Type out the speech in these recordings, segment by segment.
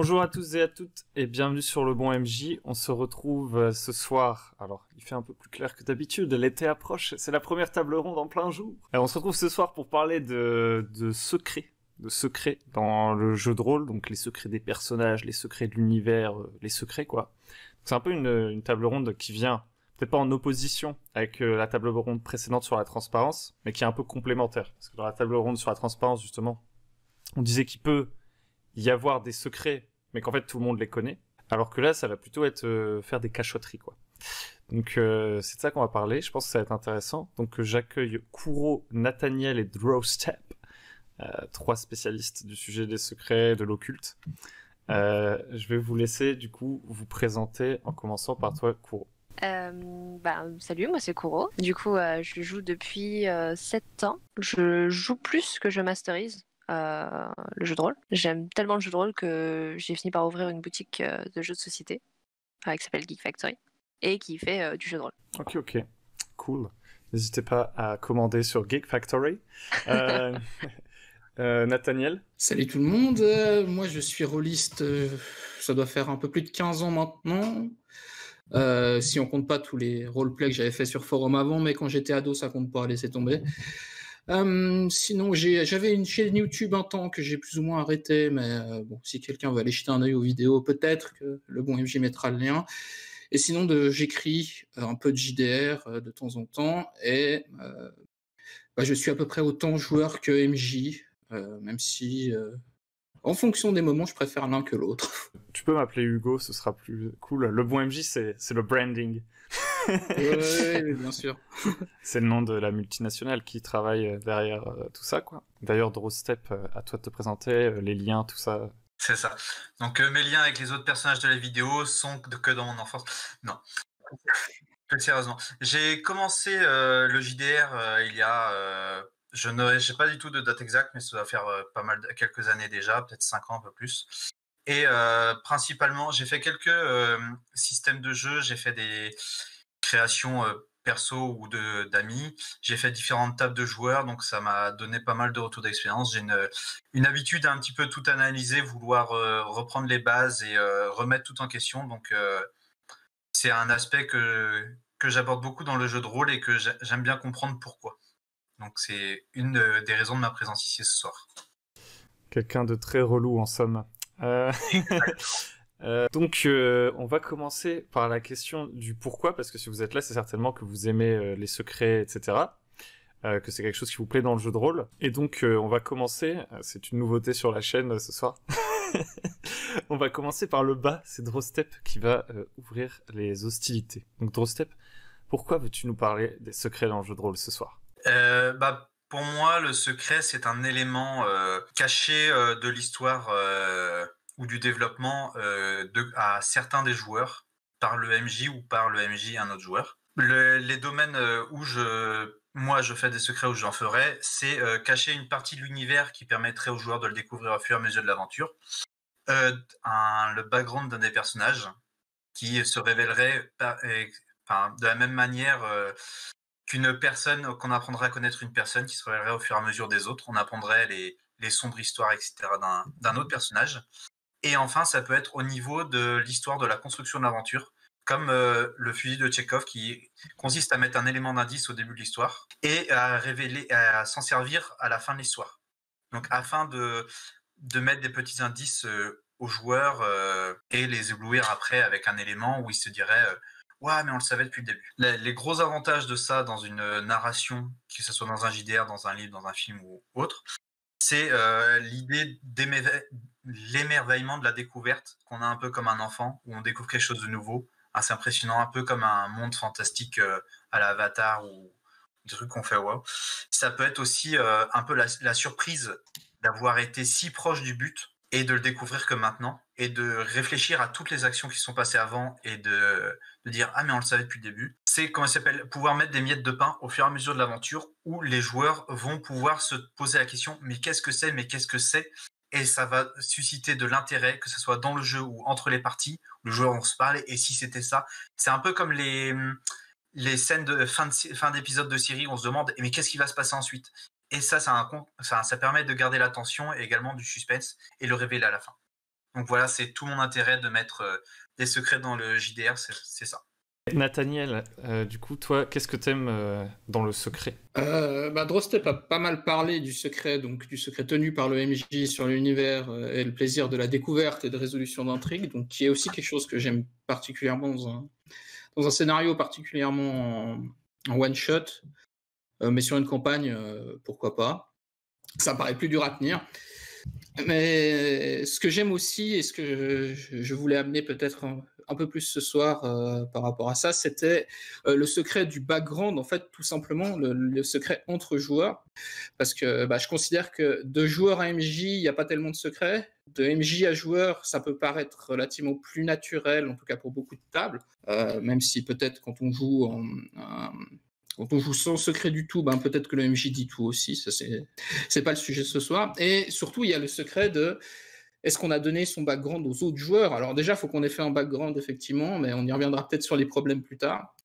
Bonjour à tous et à toutes et bienvenue sur le bon MJ. On se retrouve ce soir. Alors, il fait un peu plus clair que d'habitude. L'été approche. C'est la première table ronde en plein jour. Et on se retrouve ce soir pour parler de secrets dans le jeu de rôle. Donc, les secrets des personnages, les secrets de l'univers, les secrets quoi. C'est un peu une table ronde qui vient peut-être pas en opposition avec la table ronde précédente sur la transparence, mais qui est un peu complémentaire. Parce que dans la table ronde sur la transparence, justement, on disait qu'il peut y avoir des secrets, mais qu'en fait tout le monde les connaît. Alors que là, ça va plutôt être faire des cachotteries, quoi. Donc c'est de ça qu'on va parler. Je pense que ça va être intéressant. Donc j'accueille Kuro, Nathaniel et Drowstep, trois spécialistes du sujet des secrets, de l'occulte. Je vais vous laisser du coup vous présenter en commençant par toi, Kuro. Salut, moi c'est Kuro. Du coup, je joue depuis 7 ans. Je joue plus que je masterise le jeu de rôle. J'aime tellement le jeu de rôle que j'ai fini par ouvrir une boutique de jeux de société qui s'appelle Geek Factory et qui fait du jeu de rôle. Ok, cool. N'hésitez pas à commander sur Geek Factory. Nathaniel. Salut tout le monde, moi je suis rôliste, ça doit faire un peu plus de 15 ans maintenant, si on compte pas tous les roleplays que j'avais fait sur forum avant, mais quand j'étais ado ça compte pas, laissez tomber. Sinon j'avais une chaîne YouTube un temps que j'ai plus ou moins arrêté, mais bon, si quelqu'un veut aller jeter un œil aux vidéos, peut-être que le bon MJ mettra le lien. Et sinon j'écris un peu de JDR de temps en temps, et je suis à peu près autant joueur que MJ. Même si, en fonction des moments, je préfère l'un que l'autre. Tu peux m'appeler Hugo, ce sera plus cool. Le bon MJ, c'est le branding. Oui, bien sûr. C'est le nom de la multinationale qui travaille derrière tout ça, quoi. D'ailleurs, Drowstep, à toi de te présenter, les liens, tout ça. C'est ça. Donc mes liens avec les autres personnages de la vidéo sont que dans mon enfance. Non. Plus sérieusement. J'ai commencé le JDR il y a... j'ai pas du tout de date exacte, mais ça doit faire quelques années déjà, peut-être 5 ans, un peu plus. Et principalement, j'ai fait quelques systèmes de jeu, j'ai fait des créations perso ou d'amis, j'ai fait différentes tables de joueurs, donc ça m'a donné pas mal de retours d'expérience. J'ai une habitude à un petit peu tout analyser, vouloir reprendre les bases et remettre tout en question, donc c'est un aspect que j'aborde beaucoup dans le jeu de rôle et que j'aime bien comprendre pourquoi. Donc c'est une des raisons de ma présence ici ce soir. Quelqu'un de très relou en somme. Donc on va commencer par la question du pourquoi, parce que si vous êtes là, c'est certainement que vous aimez les secrets, etc. Que c'est quelque chose qui vous plaît dans le jeu de rôle. Et donc on va commencer, c'est une nouveauté sur la chaîne ce soir. On va commencer par le bas, c'est Drowstep qui va ouvrir les hostilités. Donc Drowstep, pourquoi veux-tu nous parler des secrets dans le jeu de rôle ce soir ? Pour moi, le secret, c'est un élément caché de l'histoire ou du développement à certains des joueurs, par le MJ ou par le MJ et un autre joueur. Les domaines où moi je fais des secrets, où j'en ferai, c'est cacher une partie de l'univers qui permettrait aux joueurs de le découvrir au fur et à mesure de l'aventure. Le background d'un des personnages qui se révélerait de la même manière qu'on apprendrait à connaître une personne qui se révélerait au fur et à mesure des autres. On apprendrait les sombres histoires, etc. d'un autre personnage. Et enfin, ça peut être au niveau de l'histoire de la construction de l'aventure, comme le fusil de Tchekhov qui consiste à mettre un élément d'indice au début de l'histoire et à s'en servir à la fin de l'histoire. Donc afin de mettre des petits indices aux joueurs et les éblouir après avec un élément où ils se diraient ouais, mais on le savait depuis le début. Les gros avantages de ça dans une narration, que ce soit dans un JDR, dans un livre, dans un film ou autre, c'est l'idée l'émerveillement de la découverte, qu'on a un peu comme un enfant, où on découvre quelque chose de nouveau, assez impressionnant, un peu comme un monde fantastique à l'Avatar ou des trucs qu'on fait wow. Ça peut être aussi un peu la surprise d'avoir été si proche du but et de le découvrir que maintenant, et de réfléchir à toutes les actions qui sont passées avant et de dire « Ah, mais on le savait depuis le début ». C'est, comment ça s'appelle, pouvoir mettre des miettes de pain au fur et à mesure de l'aventure, où les joueurs vont pouvoir se poser la question « Mais qu'est-ce que c'est ? Mais qu'est-ce que c'est ?» Et ça va susciter de l'intérêt, que ce soit dans le jeu ou entre les parties, où les joueurs vont se parler « Et si c'était ça ?» C'est un peu comme les scènes de fin d'épisode de série où on se demande « Mais qu'est-ce qui va se passer ensuite ?» Et ça permet de garder l'attention et également du suspense et le révéler à la fin. Donc voilà, c'est tout mon intérêt de mettre des secrets dans le JDR, c'est ça. Nathaniel, du coup, toi, qu'est-ce que t'aimes dans le secret? Drostep a pas mal parlé du secret, donc du secret tenu par le MJ sur l'univers et le plaisir de la découverte et de résolution d'intrigue, donc qui est aussi quelque chose que j'aime particulièrement dans un scénario particulièrement en one shot, mais sur une campagne, pourquoi pas. Ça me paraît plus dur à tenir. Mais ce que j'aime aussi et ce que je voulais amener peut-être un peu plus ce soir par rapport à ça, c'était le secret du background, en fait, tout simplement, le secret entre joueurs. Parce que je considère que de joueur à MJ, il n'y a pas tellement de secrets. De MJ à joueur, ça peut paraître relativement plus naturel, en tout cas pour beaucoup de tables, même si peut-être quand on joue quand on joue sans secret du tout, peut-être que le MJ dit tout aussi, ça c'est pas le sujet ce soir. Et surtout, il y a le secret de est-ce qu'on a donné son background aux autres joueurs? Alors déjà, il faut qu'on ait fait un background, effectivement, mais on y reviendra peut-être sur les problèmes plus tard.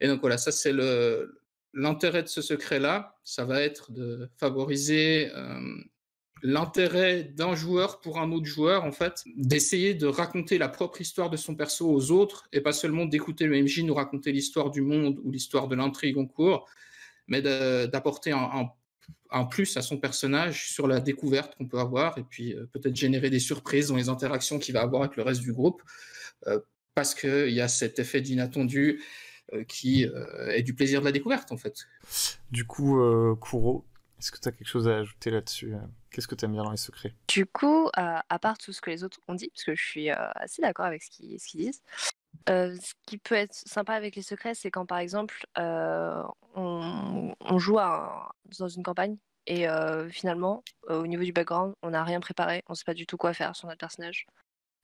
Et donc voilà, ça c'est l'intérêt de ce secret-là, ça va être de favoriser l'intérêt d'un joueur pour un autre joueur, en fait, d'essayer de raconter la propre histoire de son perso aux autres, et pas seulement d'écouter le MJ nous raconter l'histoire du monde ou l'histoire de l'intrigue en cours, mais d'apporter un plus à son personnage sur la découverte qu'on peut avoir, et puis peut-être générer des surprises dans les interactions qu'il va avoir avec le reste du groupe, parce qu'il y a cet effet d'inattendu qui est du plaisir de la découverte, en fait. Du coup, Kuro, est-ce que tu as quelque chose à ajouter là-dessus? Qu'est-ce que tu aimes bien dans les secrets? Du coup, à part tout ce que les autres ont dit, parce que je suis assez d'accord avec ce qu'ils disent, ce qui peut être sympa avec les secrets, c'est quand par exemple on joue dans une campagne et finalement, au niveau du background, on n'a rien préparé, on ne sait pas du tout quoi faire sur notre personnage.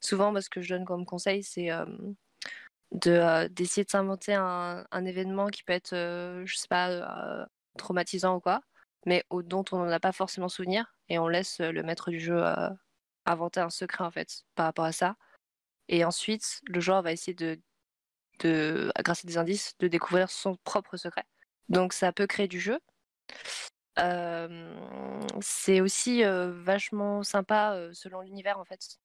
Souvent, ce que je donne comme conseil, c'est d'essayer de s'inventer un événement qui peut être, je sais pas, traumatisant ou quoi, mais dont on n'en a pas forcément souvenir, et on laisse le maître du jeu inventer un secret en fait par rapport à ça. Et ensuite, le joueur va essayer grâce à des indices, de découvrir son propre secret. Donc ça peut créer du jeu. C'est aussi vachement sympa selon l'univers en fait.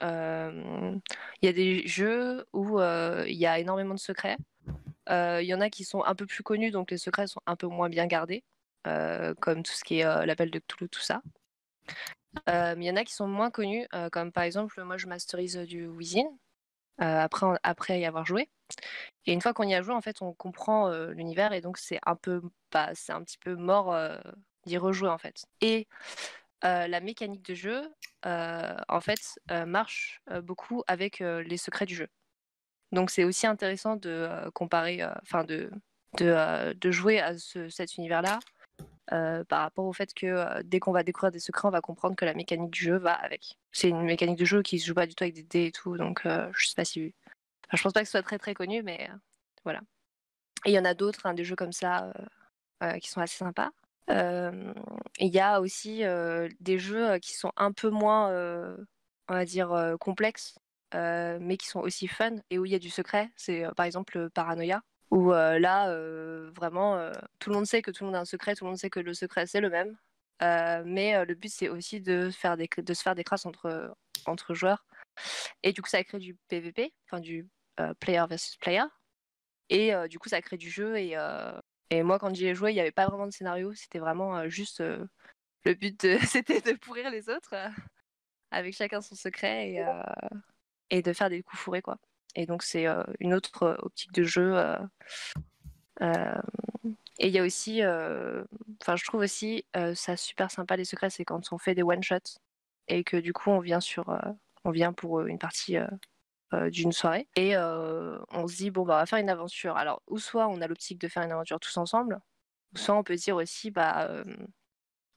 Il y a des jeux où il y a énormément de secrets. Il y en a qui sont un peu plus connus, donc les secrets sont un peu moins bien gardés, comme tout ce qui est l'appel de Cthulhu, tout ça. Mais il y en a qui sont moins connus, comme par exemple, moi je masterise du Within, après y avoir joué. Et une fois qu'on y a joué, en fait, on comprend l'univers, et donc c'est un petit peu mort d'y rejouer en fait. Et la mécanique de jeu, en fait, marche beaucoup avec les secrets du jeu. Donc c'est aussi intéressant de comparer, de jouer à cet univers-là par rapport au fait que dès qu'on va découvrir des secrets, on va comprendre que la mécanique du jeu va avec. C'est une mécanique de jeu qui se joue pas du tout avec des dés et tout, donc je sais pas si... Enfin, je pense pas que ce soit très très connu, mais voilà. Et il y en a d'autres, des jeux comme ça qui sont assez sympas. Il y a aussi des jeux qui sont un peu moins, on va dire, complexes, mais qui sont aussi fun et où il y a du secret. C'est par exemple Paranoia, où là, vraiment, tout le monde sait que tout le monde a un secret, tout le monde sait que le secret c'est le même. Mais le but c'est aussi de se faire des crasses entre joueurs. Et du coup, ça crée du PVP, enfin du player versus player. Et du coup, ça crée du jeu. Et moi, quand j'y ai joué, il n'y avait pas vraiment de scénario. C'était vraiment juste le but, c'était de pourrir les autres avec chacun son secret et de faire des coups fourrés, quoi. Et donc, c'est une autre optique de jeu. Et il y a aussi, je trouve aussi ça super sympa les secrets, c'est quand on fait des one shots et que du coup, on vient pour une partie d'une soirée et on se dit bon on va faire une aventure. Alors ou soit on a l'optique de faire une aventure tous ensemble, ou soit on peut dire aussi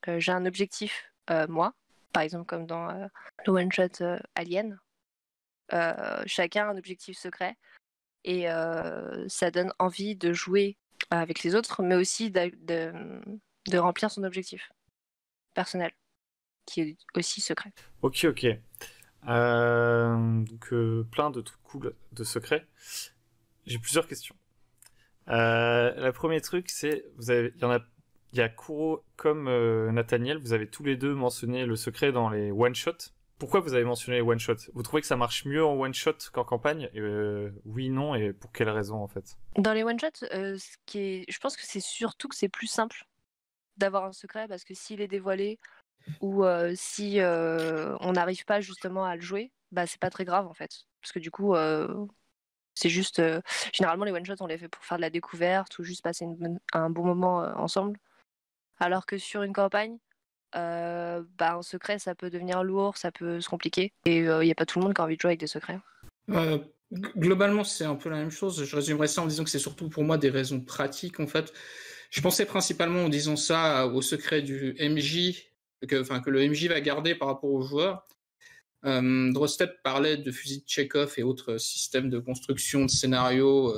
j'ai un objectif moi, par exemple comme dans le one shot Alien, chacun a un objectif secret et ça donne envie de jouer avec les autres, mais aussi de remplir son objectif personnel qui est aussi secret. Ok. Donc plein de trucs cool de secrets. J'ai plusieurs questions. Le premier truc, c'est il y a Kuro comme Nathaniel, vous avez tous les deux mentionné le secret dans les one shots. pourquoi vous avez mentionné les one-shot? Vous trouvez que ça marche mieux en one-shot qu'en campagne? Oui, non, et pour quelle raison en fait? Dans les one-shots, je pense que c'est surtout que c'est plus simple d'avoir un secret parce que s'il est dévoilé ou si on n'arrive pas justement à le jouer, bah c'est pas très grave en fait. Parce que du coup, c'est juste. Généralement, les one-shots, on les fait pour faire de la découverte ou juste passer un bon moment ensemble. Alors que sur une campagne, un secret, ça peut devenir lourd, ça peut se compliquer. Et il n'y a pas tout le monde qui a envie de jouer avec des secrets. Globalement, c'est un peu la même chose. Je résumerais ça en disant que c'est surtout pour moi des raisons pratiques, en fait. Je pensais principalement en disant ça au secret du MJ, que le MJ va garder par rapport aux joueurs. Drostep parlait de fusil de Chekhov et autres systèmes de construction de scénario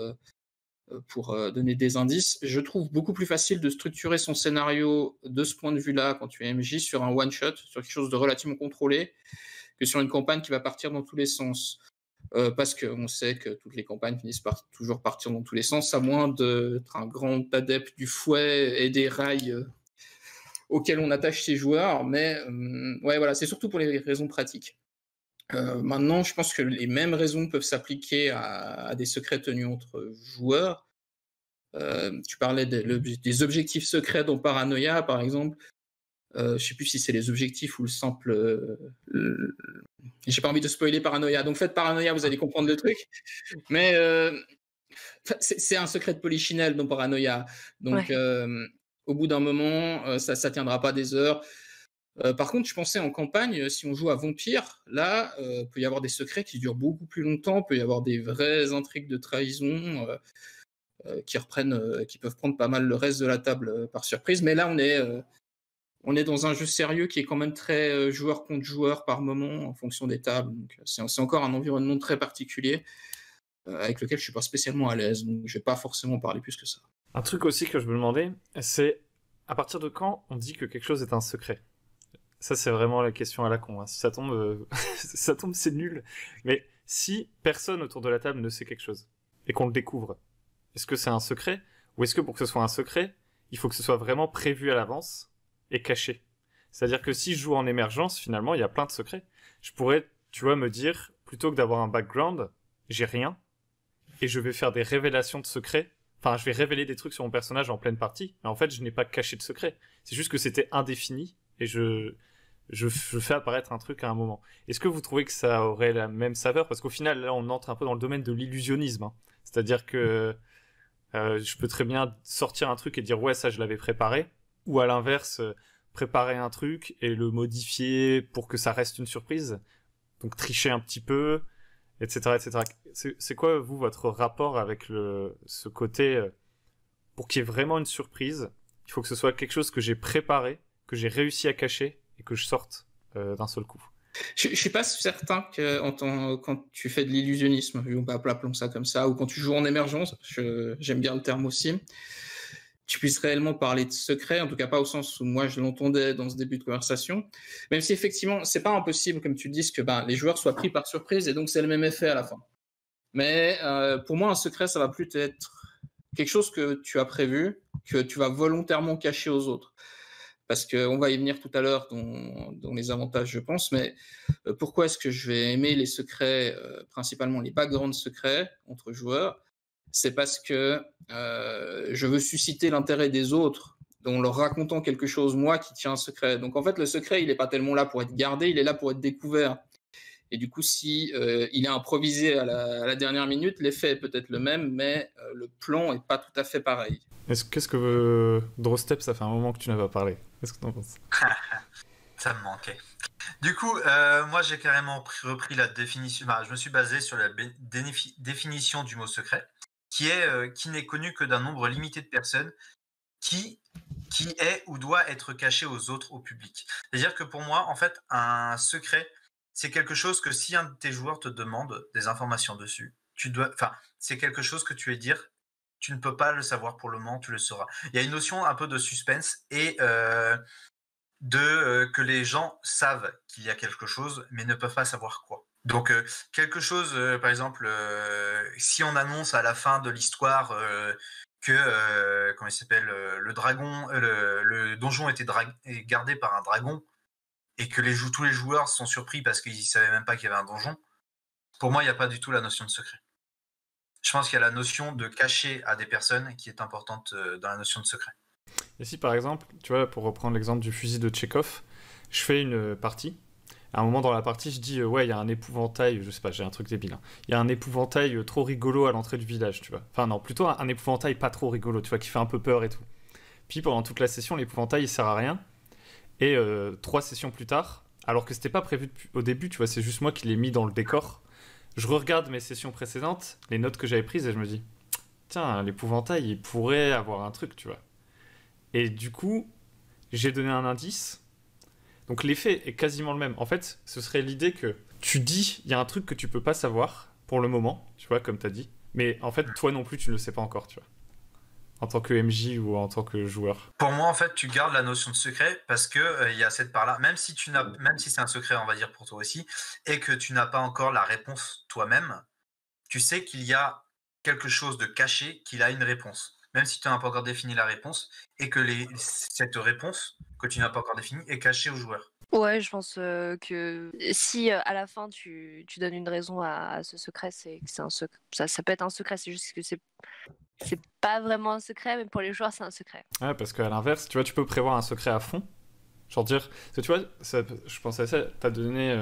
pour donner des indices. Je trouve beaucoup plus facile de structurer son scénario de ce point de vue-là quand tu es MJ sur un one-shot, sur quelque chose de relativement contrôlé, que sur une campagne qui va partir dans tous les sens. Parce qu'on sait que toutes les campagnes finissent par toujours partir dans tous les sens, à moins d'être un grand adepte du fouet et des rails auxquels on attache ses joueurs. Mais ouais, voilà, c'est surtout pour les raisons pratiques. Maintenant, je pense que les mêmes raisons peuvent s'appliquer à des secrets tenus entre joueurs. Tu parlais des objectifs secrets dans Paranoia, par exemple. Je sais plus si c'est les objectifs ou le simple. J'ai pas envie de spoiler Paranoia, donc faites Paranoia, vous allez comprendre le truc. Mais c'est un secret de Polichinelle dans Paranoia, donc au bout d'un moment, ça tiendra pas des heures. Par contre, je pensais en campagne, si on joue à Vampire, là, peut y avoir des secrets qui durent beaucoup plus longtemps, peut y avoir des vraies intrigues de trahison qui peuvent prendre pas mal le reste de la table par surprise. Mais là, on est dans un jeu sérieux qui est quand même très joueur contre joueur par moment en fonction des tables. Donc, c'est encore un environnement très particulier avec lequel je suis pas spécialement à l'aise. Donc, je vais pas forcément parler plus que ça. Un truc aussi que je me demandais, c'est à partir de quand on dit que quelque chose est un secret? Ça, c'est vraiment la question à la con. Hein. Si ça tombe, ça tombe, c'est nul. Mais si personne autour de la table ne sait quelque chose et qu'on le découvre, est-ce que c'est un secret? Ou est-ce que pour que ce soit un secret, il faut que ce soit vraiment prévu à l'avance et caché? C'est-à-dire que si je joue en émergence, finalement, il y a plein de secrets. Je pourrais, tu vois, me dire, plutôt que d'avoir un background, j'ai rien, et je vais faire des révélations de secrets. Enfin, je vais révéler des trucs sur mon personnage en pleine partie, mais en fait, je n'ai pas caché de secret. C'est juste que c'était indéfini, et je fais apparaître un truc à un moment. Est-ce que vous trouvez que ça aurait la même saveur? Parce qu'au final, là, on entre un peu dans le domaine de l'illusionnisme. Hein. C'est-à-dire que je peux très bien sortir un truc et dire « ouais, ça, je l'avais préparé », ou à l'inverse, préparer un truc et le modifier pour que ça reste une surprise. Donc tricher un petit peu, etc. etc. C'est quoi, vous, votre rapport avec ce côté pour qu'il y ait vraiment une surprise, il faut que ce soit quelque chose que j'ai préparé, que j'ai réussi à cacher et que je sorte d'un seul coup. Je suis pas certain que quand tu fais de l'illusionnisme, appelons ça comme ça, ou quand tu joues en émergence, j'aime bien le terme aussi, tu puisses réellement parler de secret, en tout cas pas au sens où moi je l'entendais dans ce début de conversation, même si effectivement c'est pas impossible, comme tu le dis, que les joueurs soient pris par surprise et donc c'est le même effet à la fin. Mais pour moi un secret ça va plus être quelque chose que tu as prévu, que tu vas volontairement cacher aux autres. Parce qu'on va y venir tout à l'heure dans les avantages, je pense, mais pourquoi est-ce que je vais aimer les secrets, principalement les backgrounds secrets entre joueurs? C'est parce que je veux susciter l'intérêt des autres en leur racontant quelque chose, moi, qui tient un secret. Donc en fait, le secret, il n'est pas tellement là pour être gardé, il est là pour être découvert. Et du coup, si il est improvisé à la dernière minute, l'effet est peut-être le même, mais le plan n'est pas tout à fait pareil. Qu'est-ce que Drostep, ça fait un moment que tu n'as pas parlé. Qu'est-ce que tu en penses? Ça me manquait. Du coup, moi j'ai carrément repris la définition. Je me suis basé sur la définition du mot secret, qui n'est connu que d'un nombre limité de personnes qui est ou doit être caché aux autres, au public. C'est-à-dire que pour moi, en fait, un secret, c'est quelque chose que si un de tes joueurs te demande des informations dessus, c'est quelque chose que tu veux dire. Tu ne peux pas le savoir pour le moment, tu le sauras. Il y a une notion un peu de suspense et que les gens savent qu'il y a quelque chose, mais ne peuvent pas savoir quoi. Donc quelque chose, par exemple, si on annonce à la fin de l'histoire que comment il s'appelle, le donjon était gardé par un dragon et que tous les joueurs sont surpris parce qu'ils ne savaient même pas qu'il y avait un donjon, pour moi, il n'y a pas du tout la notion de secret. Je pense qu'il y a la notion de cacher à des personnes qui est importante dans la notion de secret. Et si par exemple, tu vois, pour reprendre l'exemple du fusil de Tchekhov, je fais une partie. À un moment dans la partie, je dis ouais, il y a un épouvantail, je sais pas, j'ai un truc débile. Il y a un épouvantail trop rigolo à l'entrée du village, tu vois. Enfin non, plutôt un épouvantail pas trop rigolo, tu vois, qui fait un peu peur et tout. Puis pendant toute la session, l'épouvantail il sert à rien. Et 3 sessions plus tard, alors que c'était pas prévu au début, tu vois, c'est juste moi qui l'ai mis dans le décor. Je regarde mes sessions précédentes, les notes que j'avais prises, et je me dis, tiens, l'épouvantail, il pourrait avoir un truc, tu vois. Et du coup, j'ai donné un indice. Donc l'effet est quasiment le même. En fait, ce serait l'idée que tu dis, il y a un truc que tu peux pas savoir pour le moment, tu vois, comme t'as dit. Mais en fait, toi non plus, tu ne le sais pas encore, tu vois. En tant que MJ ou en tant que joueur. Pour moi, en fait, tu gardes la notion de secret parce que il y a cette part-là, même si c'est un secret, on va dire pour toi aussi, et que tu n'as pas encore la réponse toi-même, tu sais qu'il y a quelque chose de caché, qu'il a une réponse, même si tu n'as pas encore défini la réponse, et que cette réponse que tu n'as pas encore définie est cachée au joueur. Ouais, je pense que si à la fin tu donnes une raison à ce secret, c'est que c'est un secret. Ça peut être un secret, c'est juste que c'est pas vraiment un secret, mais pour les joueurs, c'est un secret. Ouais, parce qu'à l'inverse, tu vois, tu peux prévoir un secret à fond. Genre dire, parce que tu vois, je pensais à ça, t'as donné,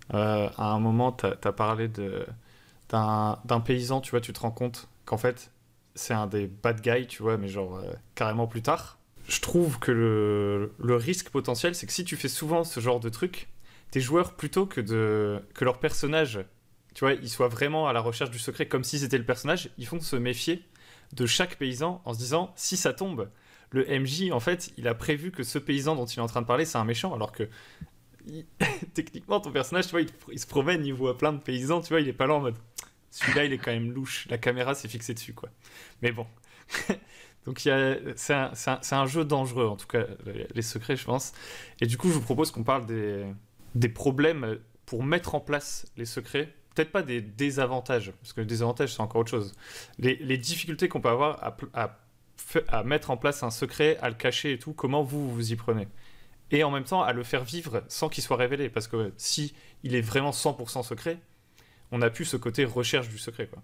à un moment, t'as parlé d'un paysan, tu vois, tu te rends compte qu'en fait, c'est un des bad guys, tu vois, mais genre carrément plus tard. Je trouve que le risque potentiel, c'est que si tu fais souvent ce genre de truc, tes joueurs, plutôt que leur personnage, tu vois, ils soient vraiment à la recherche du secret comme si c'était le personnage, ils font se méfier de chaque paysan en se disant, si ça tombe, le MJ, en fait, il a prévu que ce paysan dont il est en train de parler, c'est un méchant, alors que techniquement, ton personnage, tu vois, il se promène, il voit plein de paysans, tu vois, il est pas là en mode, celui-là, il est quand même louche, la caméra s'est fixée dessus, quoi. Mais bon. Donc c'est un jeu dangereux, en tout cas, les secrets, je pense. Et du coup, je vous propose qu'on parle des problèmes pour mettre en place les secrets. Peut-être pas des désavantages, parce que les désavantages, c'est encore autre chose. Les difficultés qu'on peut avoir à mettre en place un secret, à le cacher et tout, comment vous y prenez. Et en même temps, à le faire vivre sans qu'il soit révélé. Parce que si il est vraiment 100% secret, on n'a plus ce côté recherche du secret, quoi.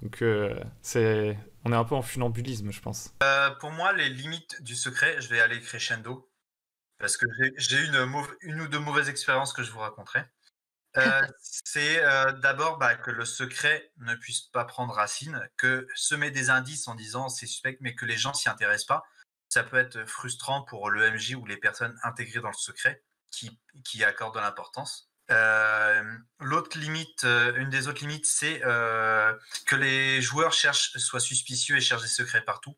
Donc on est un peu en funambulisme, je pense. Pour moi, les limites du secret, je vais aller crescendo, parce que j'ai une ou deux mauvaises expériences que je vous raconterai. C'est d'abord que le secret ne puisse pas prendre racine, que semer des indices en disant c'est suspect, mais que les gens s'y intéressent pas. Ça peut être frustrant pour le MJ ou les personnes intégrées dans le secret qui accordent de l'importance. L'autre limite, une des autres limites, c'est que les joueurs soient suspicieux et cherchent des secrets partout.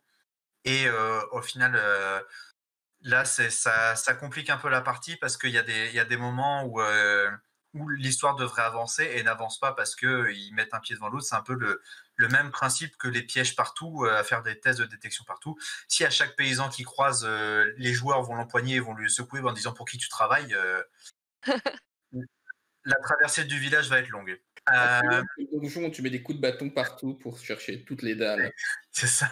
Et au final, là, ça complique un peu la partie parce qu'il y a des moments où l'histoire devrait avancer et n'avance pas parce qu'ils mettent un pied devant l'autre. C'est un peu le même principe que les pièges partout, à faire des tests de détection partout. Si à chaque paysan qui croise, les joueurs vont l'empoigner et vont lui secouer en disant pour qui tu travailles, la traversée du village va être longue. Le donjon, tu mets des coups de bâton partout pour chercher toutes les dalles. C'est ça.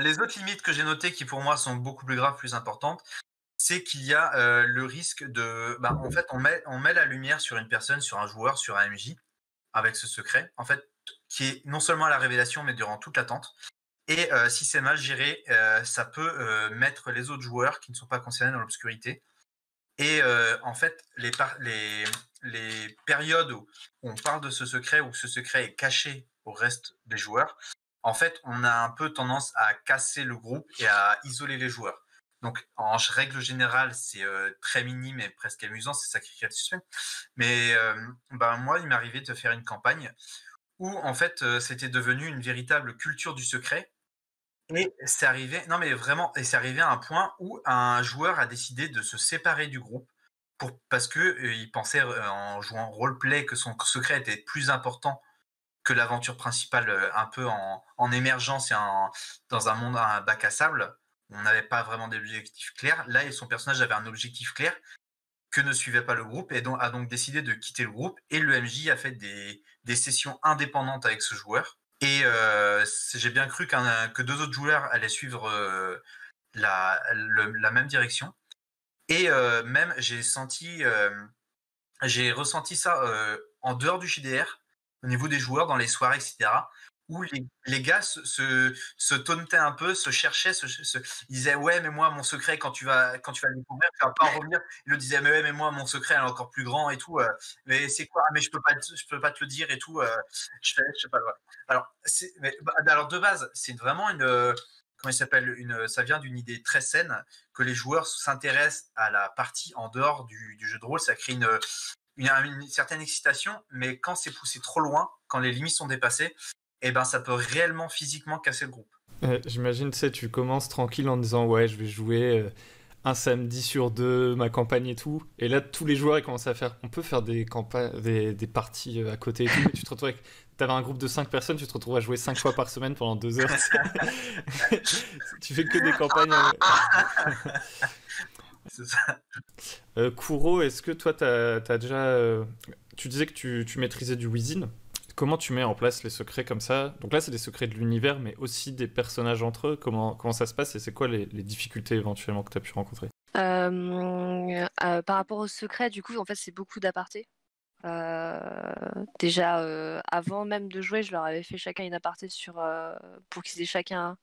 Les autres limites que j'ai notées qui pour moi sont beaucoup plus graves, plus importantes, c'est qu'il y a le risque de... en fait, on met la lumière sur une personne, sur un joueur, sur un MJ, avec ce secret, en fait, qui est non seulement à la révélation, mais durant toute l'attente. Et si c'est mal géré, ça peut mettre les autres joueurs qui ne sont pas concernés dans l'obscurité. Et en fait, les périodes où on parle de ce secret, où ce secret est caché au reste des joueurs, en fait, on a un peu tendance à casser le groupe et à isoler les joueurs. Donc, en règle générale, c'est très minime et presque amusant, c'est ça qui crée le suspense. Mais moi, il m'est arrivé de faire une campagne où, en fait, c'était devenu une véritable culture du secret. Et c'est arrivé, non mais vraiment, et c'est arrivé à un point où un joueur a décidé de se séparer du groupe parce que il pensait en jouant roleplay que son secret était plus important que l'aventure principale, un peu en émergence et dans un monde, un bac à sable. On n'avait pas vraiment d'objectif clair. Là, son personnage avait un objectif clair que ne suivait pas le groupe et a donc décidé de quitter le groupe. Et le MJ a fait des sessions indépendantes avec ce joueur. Et j'ai bien cru que deux autres joueurs allaient suivre la même direction. Et même, j'ai ressenti ça en dehors du JDR, au niveau des joueurs, dans les soirées, etc., où les gars se tauntaient un peu, se cherchaient, ils disaient ouais, mais moi, mon secret, quand tu vas le découvrir, tu vas pas en revenir. Ils le disaient, mais ouais, mais moi, mon secret est encore plus grand et tout. Mais c'est quoi? Mais je peux pas te le dire et tout. Je sais pas. Voilà. Alors, de base, c'est vraiment comment il s'appelle, ça vient d'une idée très saine que les joueurs s'intéressent à la partie en dehors du jeu de rôle. Ça crée une certaine excitation, mais quand c'est poussé trop loin, quand les limites sont dépassées, eh ben, ça peut réellement physiquement casser le groupe. J'imagine, tu sais, tu commences tranquille en disant ouais, je vais jouer un samedi sur deux, ma campagne et tout. Et là, tous les joueurs ils commencent à faire on peut faire des parties à côté et tout. Et tu te retrouves avec. T'avais un groupe de 5 personnes, tu te retrouves à jouer 5 fois par semaine pendant 2 heures. Tu fais que des campagnes. C'est ça. Kuro, est-ce que toi, t'as déjà. Tu disais que tu maîtrisais du Wizin. Comment tu mets en place les secrets comme ça? Donc là, c'est des secrets de l'univers, mais aussi des personnages entre eux. Comment ça se passe et c'est quoi les difficultés éventuellement que tu as pu rencontrer? Par rapport aux secrets, du coup, en fait, c'est beaucoup d'apartés. Déjà, avant même de jouer, je leur avais fait chacun une aparté pour qu'ils aient chacun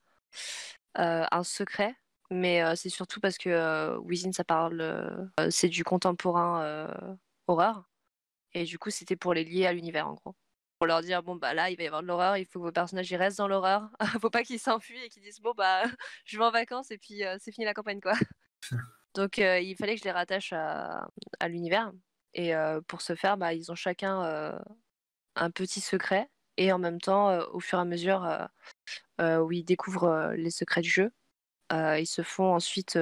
un secret. Mais c'est surtout parce que Wizin, ça parle, c'est du contemporain horreur. Et du coup, c'était pour les lier à l'univers, en gros. Pour leur dire, bon, bah là, il va y avoir de l'horreur, il faut que vos personnages y restent dans l'horreur. Faut pas qu'ils s'enfuient et qu'ils disent, bon, bah, je vais en vacances et puis c'est fini la campagne, quoi. Donc, il fallait que je les rattache à l'univers. Et pour ce faire, bah, ils ont chacun un petit secret. Et en même temps, au fur et à mesure où ils découvrent les secrets du jeu, ils se font ensuite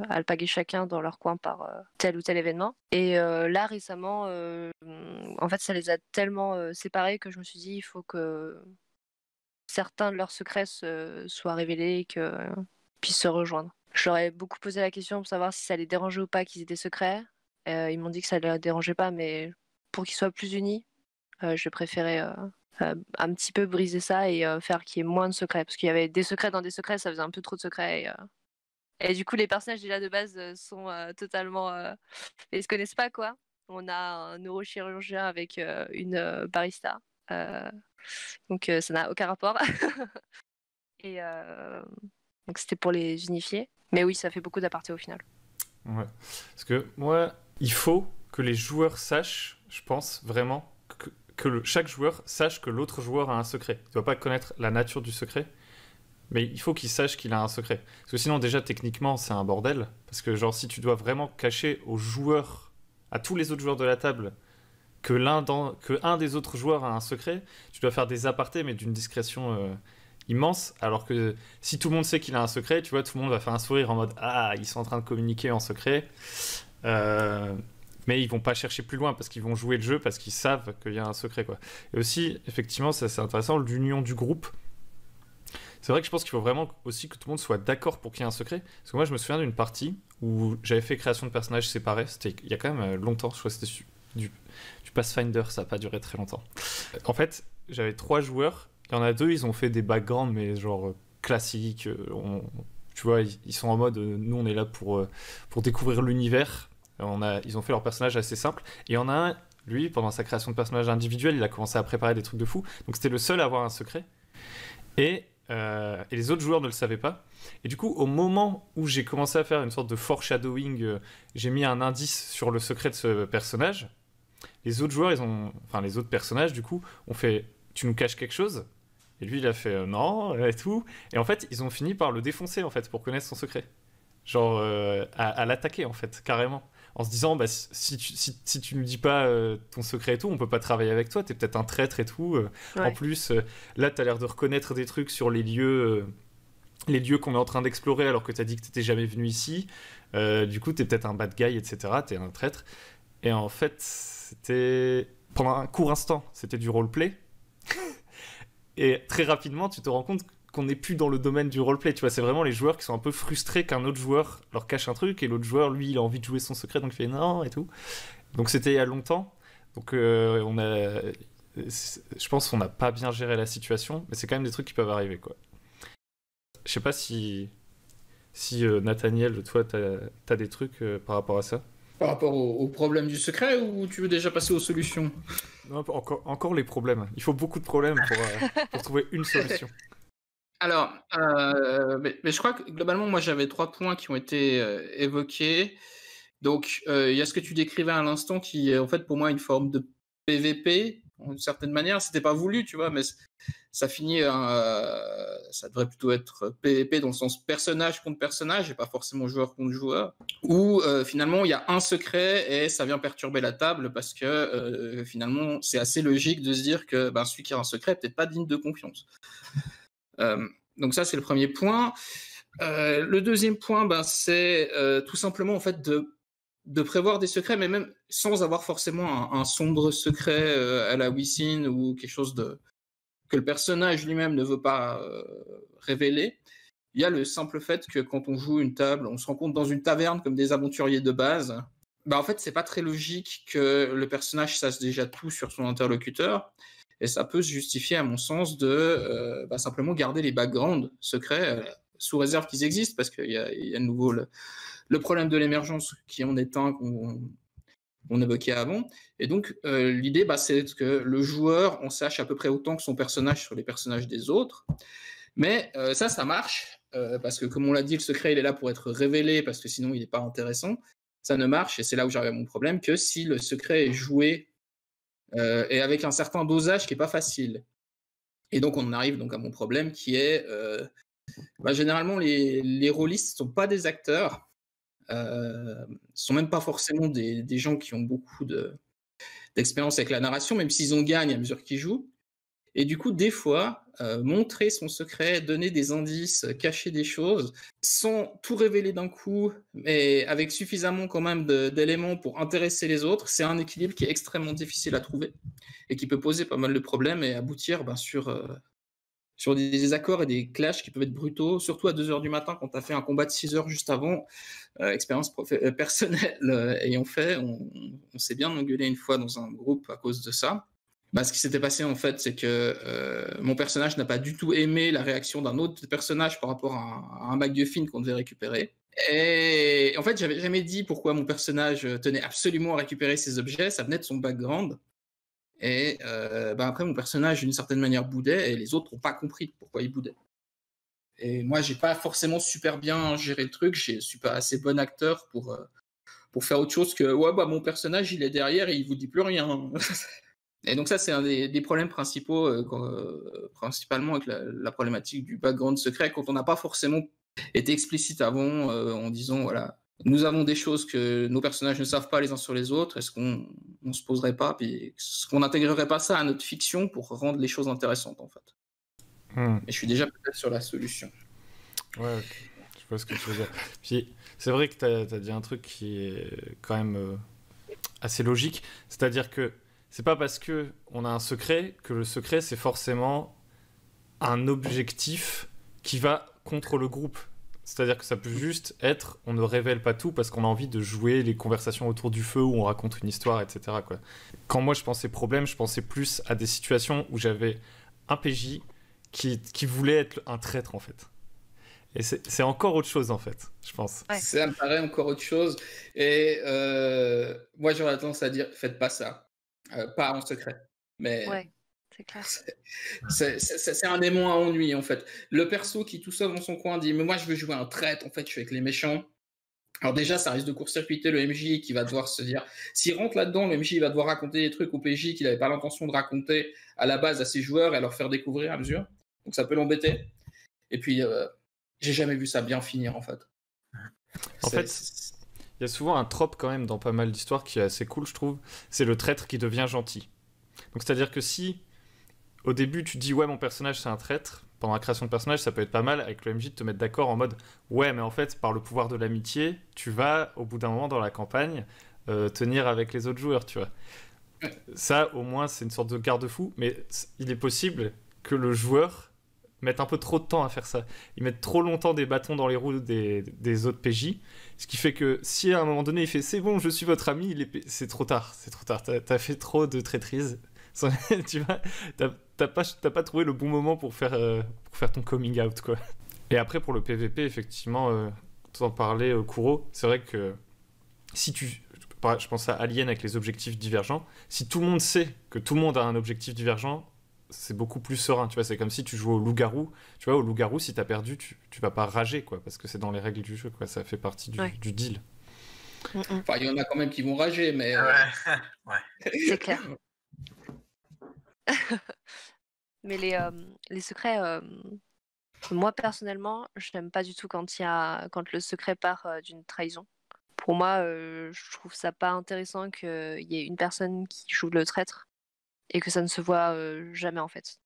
alpaguer chacun dans leur coin par tel ou tel événement. Et là, récemment, en fait, ça les a tellement séparés que je me suis dit, il faut que certains de leurs secrets soient révélés et qu'ils puissent se rejoindre. Je leur ai beaucoup posé la question pour savoir si ça les dérangeait ou pas qu'ils aient des secrets. Ils m'ont dit que ça ne les dérangeait pas, mais pour qu'ils soient plus unis, je préférais un petit peu briser ça et faire qu'il y ait moins de secrets. Parce qu'il y avait des secrets dans des secrets, ça faisait un peu trop de secrets. Et du coup, les personnages déjà de base sont totalement... ils se connaissent pas, quoi. On a un neurochirurgien avec une barista. Donc ça n'a aucun rapport. Et donc c'était pour les unifier. Mais oui, ça fait beaucoup d'apartés au final. Ouais. Parce que moi, il faut que les joueurs sachent, je pense vraiment, que chaque joueur sache que l'autre joueur a un secret. Il ne doit pas connaître la nature du secret, mais il faut qu'il sache qu'il a un secret. Parce que sinon, déjà, techniquement, c'est un bordel. Parce que, genre, si tu dois vraiment cacher aux joueurs, à tous les autres joueurs de la table, que un des autres joueurs a un secret, tu dois faire des apartés, mais d'une discrétion immense. Alors que si tout le monde sait qu'il a un secret, tu vois, tout le monde va faire un sourire en mode ah, ils sont en train de communiquer en secret. Mais ils vont pas chercher plus loin parce qu'ils vont jouer le jeu parce qu'ils savent qu'il y a un secret, quoi. Et aussi, effectivement, ça c'est intéressant, l'union du groupe. C'est vrai que je pense qu'il faut vraiment aussi que tout le monde soit d'accord pour qu'il y ait un secret. Parce que moi, je me souviens d'une partie où j'avais fait création de personnages séparés. C'était il y a quand même longtemps. Je crois que c'était du Pathfinder. Ça n'a pas duré très longtemps. En fait, j'avais 3 joueurs. Il y en a 2, ils ont fait des backgrounds, mais genre classiques. Tu vois, ils sont en mode nous, on est là pour découvrir l'univers. Ils ont fait leur personnage assez simple. Et il y en a un, lui, pendant sa création de personnage individuel, il a commencé à préparer des trucs de fou. Donc c'était le seul à avoir un secret. Et les autres joueurs ne le savaient pas. Et du coup, au moment où j'ai commencé à faire une sorte de foreshadowing, j'ai mis un indice sur le secret de ce personnage. Les autres joueurs, les autres personnages, du coup, ont fait « Tu nous caches quelque chose ?» Et lui, il a fait « Non » et tout. Et en fait, ils ont fini par le défoncer, en fait, pour connaître son secret. Genre, à l'attaquer, en fait, carrément. En se disant, bah, si tu nous dis pas ton secret et tout, on peut pas travailler avec toi, t'es peut-être un traître et tout. Ouais. En plus, là, t'as l'air de reconnaître des trucs sur les lieux qu'on est en train d'explorer alors que t'as dit que t'étais jamais venu ici. Du coup, t'es peut-être un bad guy, etc. T'es un traître. Et en fait, c'était... Pendant un court instant, c'était du roleplay. Et très rapidement, tu te rends compte qu'on n'est plus dans le domaine du roleplay, tu vois, c'est vraiment les joueurs qui sont un peu frustrés qu'un autre joueur leur cache un truc et l'autre joueur, lui, il a envie de jouer son secret, donc il fait non et tout. Donc c'était il y a longtemps, donc je pense qu'on n'a pas bien géré la situation, mais c'est quand même des trucs qui peuvent arriver, quoi. Je sais pas si Si Nathaniel, toi, t'as des trucs par rapport à ça? Par rapport au problème du secret, ou tu veux déjà passer aux solutions? Non, encore les problèmes. Il faut beaucoup de problèmes pour trouver une solution. Alors, mais je crois que globalement, moi j'avais 3 points qui ont été évoqués. Donc, il y a ce que tu décrivais à l'instant qui est en fait pour moi une forme de PVP, d'une certaine manière. C'était pas voulu, tu vois, mais ça finit, ça devrait plutôt être PVP dans le sens personnage contre personnage et pas forcément joueur contre joueur. Où finalement il y a un secret et ça vient perturber la table parce que finalement c'est assez logique de se dire que celui qui a un secret est peut-être pas digne de confiance. Donc ça c'est le premier point. Le deuxième point, c'est tout simplement en fait de prévoir des secrets, mais même sans avoir forcément un sombre secret à la Wissine ou quelque chose que le personnage lui-même ne veut pas révéler. Il y a le simple fait que quand on joue une table, on se rencontre dans une taverne comme des aventuriers de base. En fait, c'est pas très logique que le personnage sache déjà tout sur son interlocuteur. Et ça peut se justifier, à mon sens, de simplement garder les backgrounds secrets, sous réserve qu'ils existent, parce qu'il y a de nouveau le problème de l'émergence qui en est un qu'on évoquait avant. Et donc, l'idée, c'est que le joueur en sache à peu près autant que son personnage sur les personnages des autres. Mais ça marche, parce que comme on l'a dit, le secret, il est là pour être révélé, parce que sinon, il n'est pas intéressant. Ça ne marche, et c'est là où j'arrive à mon problème, que si le secret est joué et avec un certain dosage qui n'est pas facile. Et donc, on arrive donc à mon problème qui est, généralement, les rôlistes ne sont pas des acteurs, ne sont même pas forcément des gens qui ont beaucoup d'expérience avec la narration, même s'ils en gagnent à mesure qu'ils jouent. Et du coup, des fois, montrer son secret, donner des indices, cacher des choses, sans tout révéler d'un coup, mais avec suffisamment quand même d'éléments pour intéresser les autres, c'est un équilibre qui est extrêmement difficile à trouver et qui peut poser pas mal de problèmes et aboutir sur des désaccords et des clashs qui peuvent être brutaux, surtout à 2h du matin quand tu as fait un combat de 6 heures juste avant. Expérience personnelle ayant fait, on s'est bien engueulé une fois dans un groupe à cause de ça. Ce qui s'était passé en fait, c'est que mon personnage n'a pas du tout aimé la réaction d'un autre personnage par rapport à un MacGuffin qu'on devait récupérer. Et en fait, j'avais jamais dit pourquoi mon personnage tenait absolument à récupérer ces objets, ça venait de son background. Et après, mon personnage, d'une certaine manière, boudait, et les autres n'ont pas compris pourquoi il boudait. Et moi, j'ai pas forcément super bien géré le truc, je suis pas assez bon acteur pour faire autre chose que mon personnage, il est derrière et il vous dit plus rien. Et donc ça, c'est un des problèmes principaux, principalement avec la problématique du background secret, quand on n'a pas forcément été explicite avant en disant, voilà, nous avons des choses que nos personnages ne savent pas les uns sur les autres, est-ce qu'on ne se poserait pas, puis est-ce qu'on n'intégrerait pas ça à notre fiction pour rendre les choses intéressantes, en fait. Mais je suis déjà peut-être sur la solution. Ouais, okay. Je vois ce que tu veux dire. Puis, c'est vrai que tu as dit un truc qui est quand même assez logique, c'est-à-dire que c'est pas parce qu'on a un secret que le secret, c'est forcément un objectif qui va contre le groupe. C'est-à-dire que ça peut juste être, on ne révèle pas tout parce qu'on a envie de jouer les conversations autour du feu où on raconte une histoire, etc. quoi. Quand moi je pensais problème, je pensais plus à des situations où j'avais un PJ qui voulait être un traître en fait. Et c'est encore autre chose en fait, je pense. Ouais. Ça me paraît encore autre chose. Et moi j'aurais tendance à dire, faites pas ça. Pas en secret. Mais ouais, c'est clair. C'est un aimant à ennui en fait. Le perso qui tout seul dans son coin dit mais moi je veux jouer un traître, en fait je suis avec les méchants. Alors déjà ça risque de court-circuiter le MJ qui va devoir se dire, s'il rentre là-dedans, le MJ va devoir raconter des trucs au PJ qu'il n'avait pas l'intention de raconter à la base à ses joueurs et à leur faire découvrir à mesure. Donc ça peut l'embêter. Et puis j'ai jamais vu ça bien finir en fait. En fait, il y a souvent un trope quand même dans pas mal d'histoires qui est assez cool, je trouve. C'est le traître qui devient gentil. Donc c'est-à-dire que si, au début, tu dis « Ouais, mon personnage, c'est un traître », pendant la création de personnage, ça peut être pas mal avec le MJ de te mettre d'accord en mode « Ouais, mais en fait, par le pouvoir de l'amitié, tu vas, au bout d'un moment dans la campagne, tenir avec les autres joueurs, tu vois. » Ça, au moins, c'est une sorte de garde-fou, mais il est possible que le joueur mettent un peu trop de temps à faire ça. Ils mettent trop longtemps des bâtons dans les roues des autres PJ, ce qui fait que si à un moment donné il fait « c'est bon, je suis votre ami », c'est trop tard, t'as fait trop de traîtrise. Tu vois, t'as pas trouvé le bon moment pour faire ton coming out, quoi. Et après, pour le PVP, effectivement, t'en parlais, Kuro, c'est vrai que si je pense à Alien avec les objectifs divergents, si tout le monde sait que tout le monde a un objectif divergent, c'est beaucoup plus serein, tu vois, c'est comme si tu jouais au loup-garou, tu vois, au loup-garou, si t'as perdu, tu vas pas rager, quoi, parce que c'est dans les règles du jeu, quoi, ça fait partie du deal. Enfin, il y en a quand même qui vont rager, mais... Ouais. C'est clair. Mais les secrets, moi personnellement, je n'aime pas du tout quand le secret part d'une trahison. Pour moi, je trouve ça pas intéressant qu'il y ait une personne qui joue le traître et que ça ne se voit jamais en fait.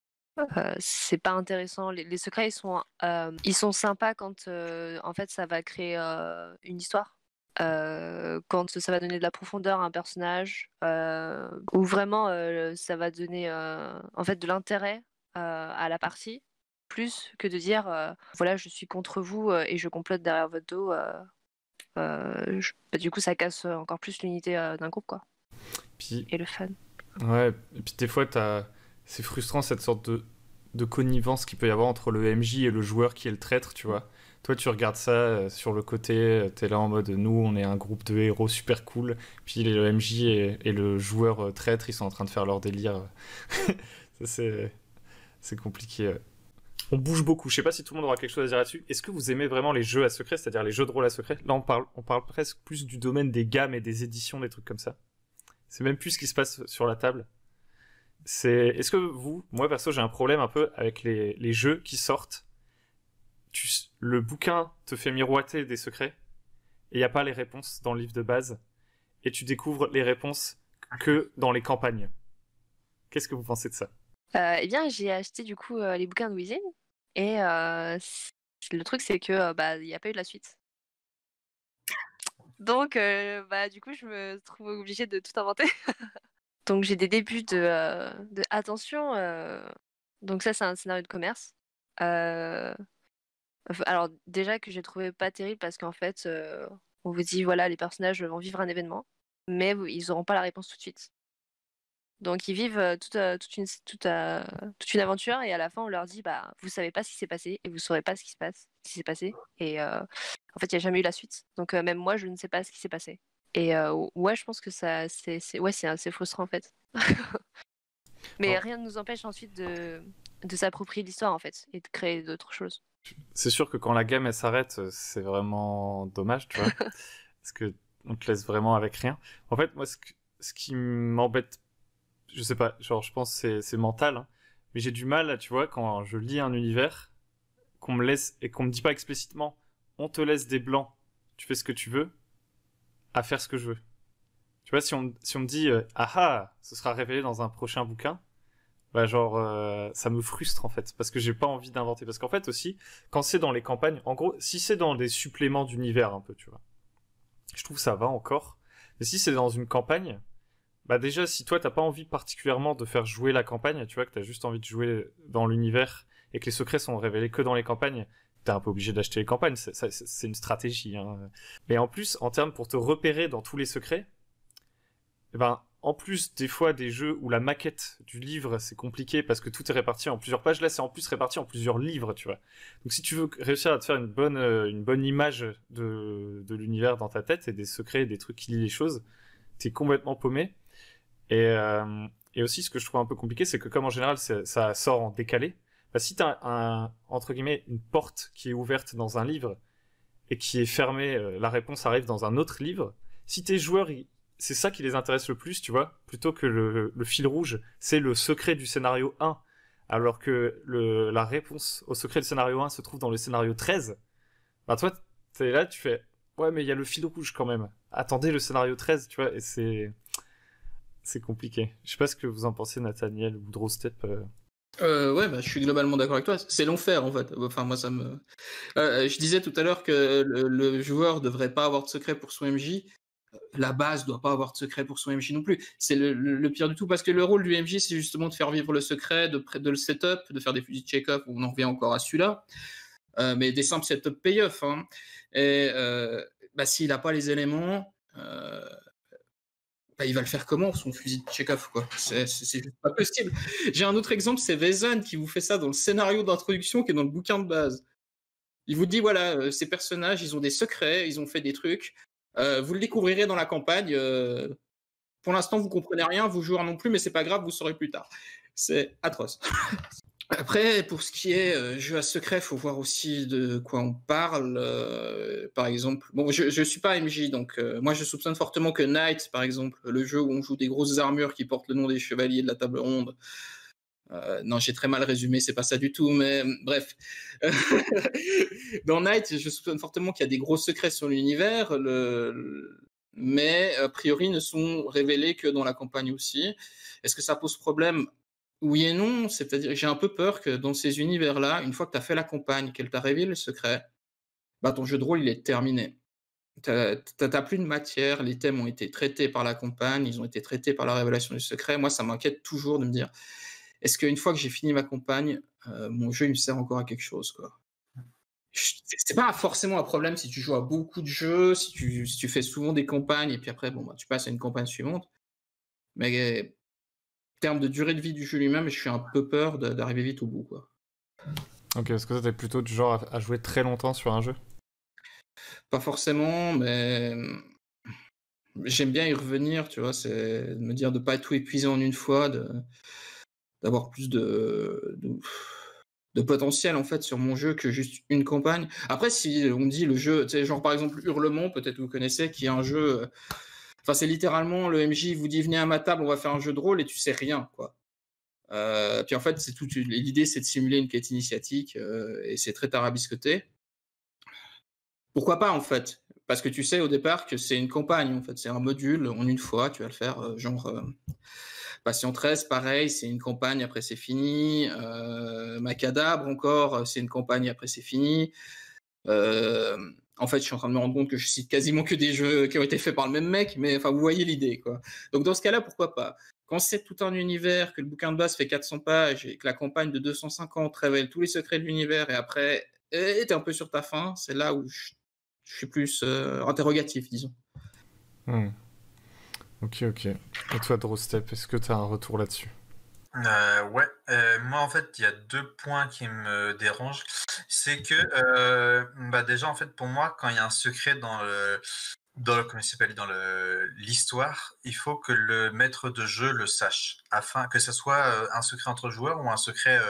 C'est pas intéressant. Les secrets, ils sont sympas quand en fait ça va créer une histoire. Quand ça va donner de la profondeur à un personnage, ou vraiment ça va donner en fait de l'intérêt à la partie, plus que de dire voilà, je suis contre vous et je complote derrière votre dos. Du coup, ça casse encore plus l'unité d'un groupe, quoi. Puis, et le fun. Ouais, et puis des fois, c'est frustrant cette sorte de connivence qu'il peut y avoir entre le MJ et le joueur qui est le traître, tu vois. Toi, tu regardes ça sur le côté, t'es là en mode nous, on est un groupe de héros super cool, puis le MJ et le joueur traître, ils sont en train de faire leur délire. Ça, c'est compliqué. On bouge beaucoup. Je sais pas si tout le monde aura quelque chose à dire là-dessus. Est-ce que vous aimez vraiment les jeux à secret, c'est-à-dire les jeux de rôle à secret? Là, on parle presque plus du domaine des gammes et des éditions, des trucs comme ça. C'est même plus ce qui se passe sur la table. Est-ce que moi perso, j'ai un problème un peu avec les jeux qui sortent. Le bouquin te fait miroiter des secrets et il n'y a pas les réponses dans le livre de base. Et tu découvres les réponses que dans les campagnes. Qu'est-ce que vous pensez de ça? Eh bien, j'ai acheté du coup les bouquins de Wizine et le truc c'est que il n'y a pas eu de la suite. Donc du coup, je me trouve obligée de tout inventer. Donc j'ai des débuts de attention. Donc ça, c'est un scénario de commerce. Alors déjà que j'ai trouvé pas terrible parce qu'en fait, on vous dit voilà, les personnages vont vivre un événement, mais ils n'auront pas la réponse tout de suite. Donc ils vivent toute une aventure et à la fin on leur dit vous savez pas ce qui s'est passé et vous saurez pas ce qui s'est passé et en fait il n'y a jamais eu la suite. Donc même moi je ne sais pas ce qui s'est passé. Et ouais, je pense que c'est assez frustrant en fait. Mais rien ne nous empêche ensuite de s'approprier l'histoire en fait et de créer d'autres choses. C'est sûr que quand la gamme elle s'arrête, c'est vraiment dommage, tu vois, parce que on te laisse vraiment avec rien. En fait, moi ce qui m'embête, je sais pas, genre je pense que c'est mental, hein, mais j'ai du mal, tu vois, quand je lis un univers, qu'on me laisse et qu'on me dit pas explicitement, on te laisse des blancs, tu fais ce que tu veux, à faire ce que je veux. Tu vois, si on me dit ce sera révélé dans un prochain bouquin, ça me frustre en fait, parce que j'ai pas envie d'inventer. Parce qu'en fait aussi, quand c'est dans les campagnes, en gros, si c'est dans des suppléments d'univers un peu, tu vois, je trouve ça va encore. Mais si c'est dans une campagne, déjà, si toi t'as pas envie particulièrement de faire jouer la campagne, tu vois, que t'as juste envie de jouer dans l'univers et que les secrets sont révélés que dans les campagnes, t'es un peu obligé d'acheter les campagnes, c'est une stratégie, hein. Et en plus, en termes pour te repérer dans tous les secrets, en plus des fois des jeux où la maquette du livre c'est compliqué parce que tout est réparti en plusieurs pages, là c'est en plus réparti en plusieurs livres, tu vois. Donc si tu veux réussir à te faire une bonne image de l'univers dans ta tête et des secrets, des trucs qui lient les choses, t'es complètement paumé. Et aussi ce que je trouve un peu compliqué, c'est que comme en général ça sort en décalé, si t'as entre guillemets une porte qui est ouverte dans un livre et qui est fermée, la réponse arrive dans un autre livre, si tes joueurs c'est ça qui les intéresse le plus, tu vois, plutôt que le fil rouge, c'est le secret du scénario 1, alors que la réponse au secret du scénario 1 se trouve dans le scénario 13, toi, t'es là, tu fais, ouais, mais il y a le fil rouge quand même, attendez le scénario 13, tu vois, et c'est compliqué. Je sais pas ce que vous en pensez, Nathaniel ou Drostep. Ouais, je suis globalement d'accord avec toi. C'est l'enfer en fait. Enfin, moi, ça me. Je disais tout à l'heure que le joueur devrait pas avoir de secret pour son MJ. La base doit pas avoir de secret pour son MJ non plus. C'est le pire du tout parce que le rôle du MJ, c'est justement de faire vivre le secret, de le setup, de faire des fusils de check-off. On en revient encore à celui-là. Mais des simples setup payoff. Hein. Et s'il a pas les éléments. Il va le faire comment, son fusil de check-off, quoi. C'est juste pas possible. J'ai un autre exemple, c'est Vezan qui vous fait ça dans le scénario d'introduction qui est dans le bouquin de base. Il vous dit, voilà, ces personnages, ils ont des secrets, ils ont fait des trucs. Vous le découvrirez dans la campagne. Pour l'instant, vous comprenez rien, vous joueurs non plus, mais c'est pas grave, vous saurez plus tard. C'est atroce. Après, pour ce qui est jeu à secret, il faut voir aussi de quoi on parle. Par exemple, bon, je suis pas MJ, donc moi je soupçonne fortement que Knight, par exemple, le jeu où on joue des grosses armures qui portent le nom des chevaliers de la table ronde. Non, j'ai très mal résumé, c'est pas ça du tout, mais bref. Dans Knight, je soupçonne fortement qu'il y a des gros secrets sur l'univers, mais a priori ne sont révélés que dans la campagne aussi. Est-ce que ça pose problème? Oui et non, c'est-à-dire que j'ai un peu peur que dans ces univers-là, une fois que tu as fait la campagne, qu'elle t'a révélé le secret, bah ton jeu de rôle il est terminé. T'as plus de matière, les thèmes ont été traités par la campagne, ils ont été traités par la révélation du secret. Moi, ça m'inquiète toujours de me dire, est-ce qu'une fois que j'ai fini ma campagne, mon jeu il me sert encore à quelque chose, quoi. C'est pas forcément un problème si tu joues à beaucoup de jeux, si tu fais souvent des campagnes et puis après bon, bah, tu passes à une campagne suivante. Mais en termes de durée de vie du jeu lui-même, je suis un peu peur d'arriver vite au bout, quoi. Ok, est-ce que toi t'es plutôt du genre à jouer très longtemps sur un jeu? Pas forcément, mais j'aime bien y revenir, tu vois, c'est de me dire de pas tout épuiser en une fois, d'avoir plus de potentiel en fait sur mon jeu que juste une campagne. Après, si on me dit le jeu, tu sais, genre par exemple Hurlement, peut-être vous connaissez, qui est un jeu. Enfin, c'est littéralement le MJ vous dit venez à ma table, on va faire un jeu de rôle et tu sais rien, quoi. Puis en fait, l'idée, c'est de simuler une quête initiatique et c'est très tarabiscoté. Pourquoi pas en fait? Parce que tu sais au départ que c'est une campagne, en fait, c'est un module en une fois, tu vas le faire genre Patient 13, pareil, c'est une campagne, après c'est fini. Macadabre encore, c'est une campagne, après c'est fini. En fait, je suis en train de me rendre compte que je cite quasiment que des jeux qui ont été faits par le même mec, mais enfin, vous voyez l'idée, quoi. Donc dans ce cas-là, pourquoi pas? Quand c'est tout un univers, que le bouquin de base fait 400 pages et que la campagne de 250 révèle tous les secrets de l'univers et après, t'es un peu sur ta fin, c'est là où je suis plus interrogatif, disons. Ok. Et toi, Drostep, est-ce que tu as un retour là-dessus? Ouais, moi en fait, il y a 2 points qui me dérangent. C'est que, bah, déjà en fait pour moi, quand il y a un secret comment il s'appelle? Dans l'histoire, il faut que le maître de jeu le sache, afin que ça soit, un secret entre joueurs ou un secret,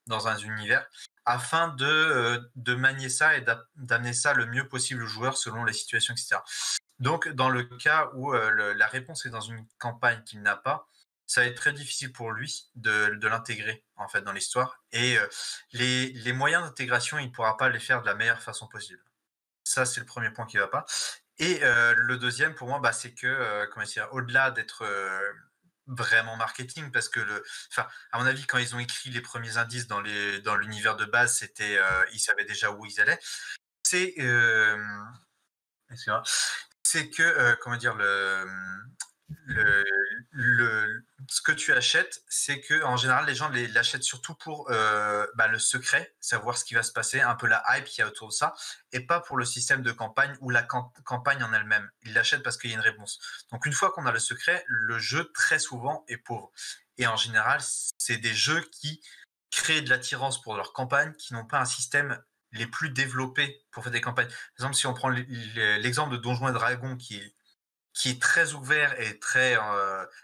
dans un univers, afin de manier ça et d'amener ça le mieux possible aux joueurs selon les situations et cetera. Donc dans le cas où, la réponse est dans une campagne qu'il n'a pas, ça va être très difficile pour lui de l'intégrer en fait dans l'histoire et les moyens d'intégration, il ne pourra pas les faire de la meilleure façon possible. Ça, c'est le premier point qui ne va pas. Et le deuxième, pour moi, bah, c'est que, comment dire, au-delà d'être vraiment marketing, parce que à mon avis, quand ils ont écrit les premiers indices dans l'univers de base, ils savaient déjà où ils allaient. C'est c'est que, comment dire, ce que tu achètes, c'est que en général, les gens l'achètent surtout pour bah, le secret, savoir ce qui va se passer, un peu la hype qu'il y a autour de ça, et pas pour le système de campagne ou la campagne en elle-même. Ils l'achètent parce qu'il y a une réponse. Donc une fois qu'on a le secret, le jeu très souvent est pauvre. Et en général, c'est des jeux qui créent de l'attirance pour leur campagne, qui n'ont pas un système les plus développés pour faire des campagnes. Par exemple, si on prend l'exemple de Donjons et Dragons qui est très ouvert et très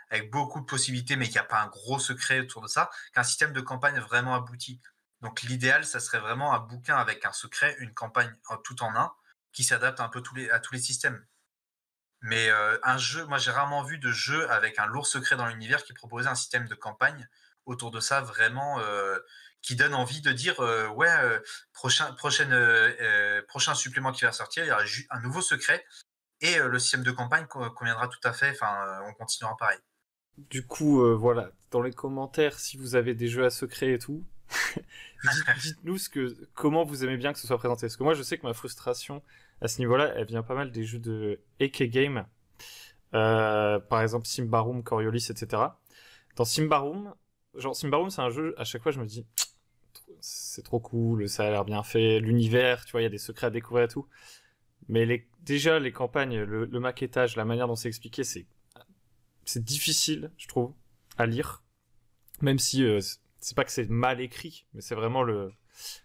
avec beaucoup de possibilités, mais qui n'a pas un gros secret autour de ça, qu'un système de campagne vraiment abouti. Donc l'idéal, ça serait vraiment un bouquin avec un secret, une campagne tout en un, qui s'adapte un peu à tous les systèmes. Mais un jeu, moi j'ai rarement vu de jeu avec un lourd secret dans l'univers qui proposait un système de campagne autour de ça vraiment qui donne envie de dire prochain supplément qui va sortir, il y aura un nouveau secret et le système de campagne conviendra tout à fait, on continuera pareil. Du coup, voilà, dans les commentaires, si vous avez des jeux à secret et tout, dites-nous comment vous aimez bien que ce soit présenté. Parce que moi, je sais que ma frustration à ce niveau-là, elle vient pas mal des jeux de Eke Game. Par exemple, Symbaroum, Coriolis, etc. Dans Symbaroum, c'est un jeu, à chaque fois, je me dis, c'est trop cool, ça a l'air bien fait, l'univers, tu vois, il y a des secrets à découvrir et tout. Mais déjà, les campagnes, le maquettage, la manière dont c'est expliqué, c'est difficile, je trouve, à lire. Même si c'est pas que c'est mal écrit, mais c'est vraiment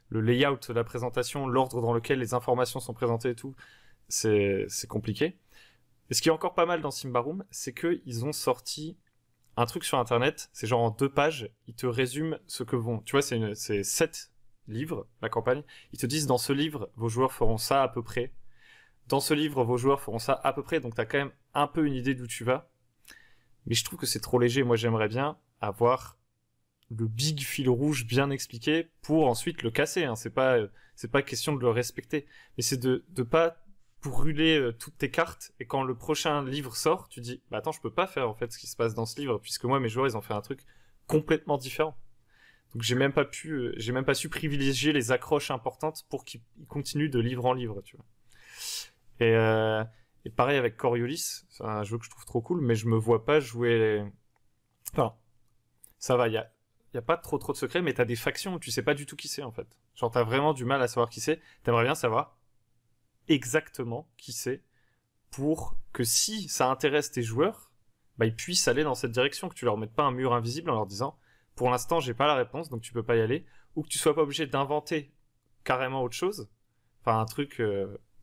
le layout de la présentation, l'ordre dans lequel les informations sont présentées et tout, c'est compliqué. Et ce qui est encore pas mal dans Symbaroum, c'est qu'ils ont sorti un truc sur Internet, c'est genre en 2 pages, ils te résument ce que vont... Tu vois, c'est 7 livres, la campagne. Ils te disent, dans ce livre, vos joueurs feront ça à peu près. Dans ce livre, vos joueurs feront ça à peu près. Donc, t'as quand même un peu une idée d'où tu vas. Mais je trouve que c'est trop léger. Moi, j'aimerais bien avoir le big fil rouge bien expliqué pour ensuite le casser. Hein. C'est pas question de le respecter. Mais c'est de pas brûler toutes tes cartes. Et quand le prochain livre sort, tu dis, bah attends, je peux pas faire en fait ce qui se passe dans ce livre, puisque moi, mes joueurs, ils ont fait un truc complètement différent. Donc j'ai même pas su privilégier les accroches importantes pour qu'ils continuent de livre en livre, tu vois. Et pareil avec Coriolis, c'est un jeu que je trouve trop cool, mais je me vois pas jouer. Enfin, ça va, y a pas trop de secrets, mais t'as des factions où tu sais pas du tout qui c'est en fait. Genre t'as vraiment du mal à savoir qui c'est. T'aimerais bien savoir exactement qui c'est pour que si ça intéresse tes joueurs, bah ils puissent aller dans cette direction, que tu leur mettes pas un mur invisible en leur disant pour l'instant, j'ai pas la réponse, donc tu peux pas y aller, ou que tu sois pas obligé d'inventer carrément autre chose, enfin un truc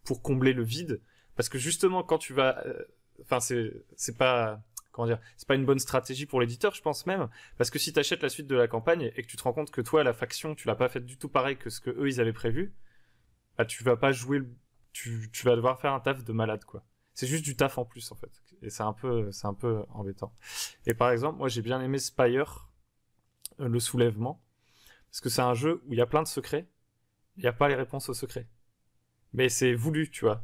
pour combler le vide, parce que justement quand tu vas, enfin c'est pas, comment dire, c'est pas une bonne stratégie pour l'éditeur, je pense même, parce que si t'achètes la suite de la campagne et que tu te rends compte que toi la faction tu l'as pas faite du tout pareil que ce que eux ils avaient prévu, bah tu vas pas jouer, tu vas devoir faire un taf de malade quoi. C'est juste du taf en plus en fait, et c'est un peu embêtant. Et par exemple, moi j'ai bien aimé Spire. Le soulèvement, parce que c'est un jeu où il y a plein de secrets, il n'y a pas les réponses aux secrets. Mais c'est voulu, tu vois.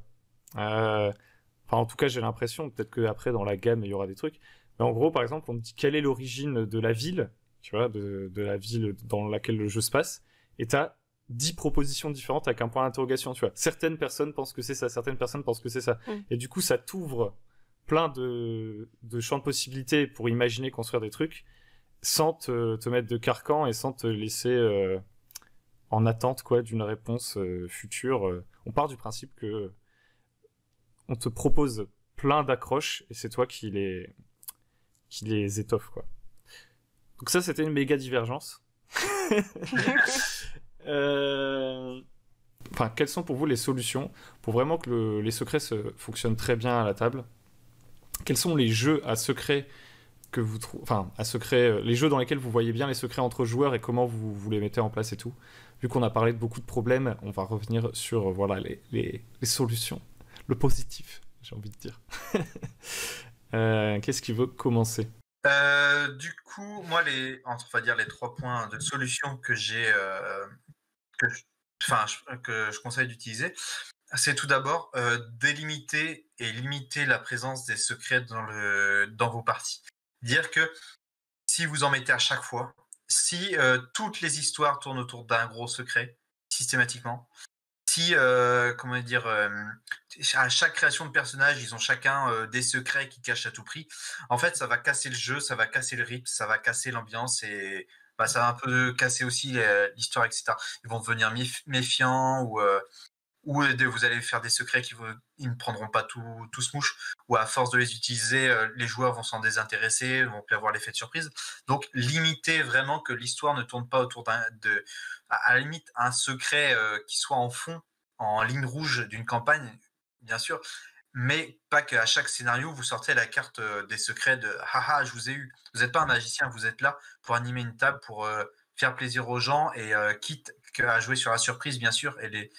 Enfin, en tout cas, j'ai l'impression, peut-être qu'après, dans la gamme, il y aura des trucs. Mais en gros, par exemple, on te dit quelle est l'origine de la ville, tu vois, de la ville dans laquelle le jeu se passe, et t'as 10 propositions différentes avec un point d'interrogation, tu vois. Certaines personnes pensent que c'est ça, certaines personnes pensent que c'est ça. Et du coup, ça t'ouvre plein de champs de possibilités pour imaginer construire des trucs, sans te mettre de carcan et sans te laisser en attente quoi d'une réponse future. On part du principe que on te propose plein d'accroches et c'est toi qui les étoffe quoi. Donc ça c'était une méga divergence. Enfin, quelles sont pour vous les solutions pour vraiment que les secrets fonctionnent très bien à la table? Quels sont les jeux à secret que vous les jeux dans lesquels vous voyez bien les secrets entre joueurs et comment vous les mettez en place et tout. Vu qu'on a parlé de beaucoup de problèmes, on va revenir sur voilà les solutions, le positif, j'ai envie de dire. Qu'est-ce qui veut commencer? Du coup, moi on va dire les 3 points de solution que j'ai que je conseille d'utiliser, c'est tout d'abord délimiter et limiter la présence des secrets dans vos parties. Dire que si vous en mettez à chaque fois, si toutes les histoires tournent autour d'un gros secret, systématiquement, si, comment dire, à chaque création de personnage, ils ont chacun des secrets qui cachent à tout prix, en fait, ça va casser le jeu, ça va casser le rythme, ça va casser l'ambiance et bah, ça va un peu casser aussi l'histoire, etc. Ils vont devenir méfiants ou vous allez faire des secrets ils ne prendront pas tout ce mouche, ou à force de les utiliser, les joueurs vont s'en désintéresser, vont plus avoir l'effet de surprise. Donc, limiter vraiment que l'histoire ne tourne pas autour à la limite, un secret qui soit en fond, en ligne rouge d'une campagne, bien sûr, mais pas qu'à chaque scénario, vous sortez la carte des secrets de « haha, je vous ai eu ». Vous n'êtes pas un magicien, vous êtes là pour animer une table, pour faire plaisir aux gens, et quitte à jouer sur la surprise, bien sûr, et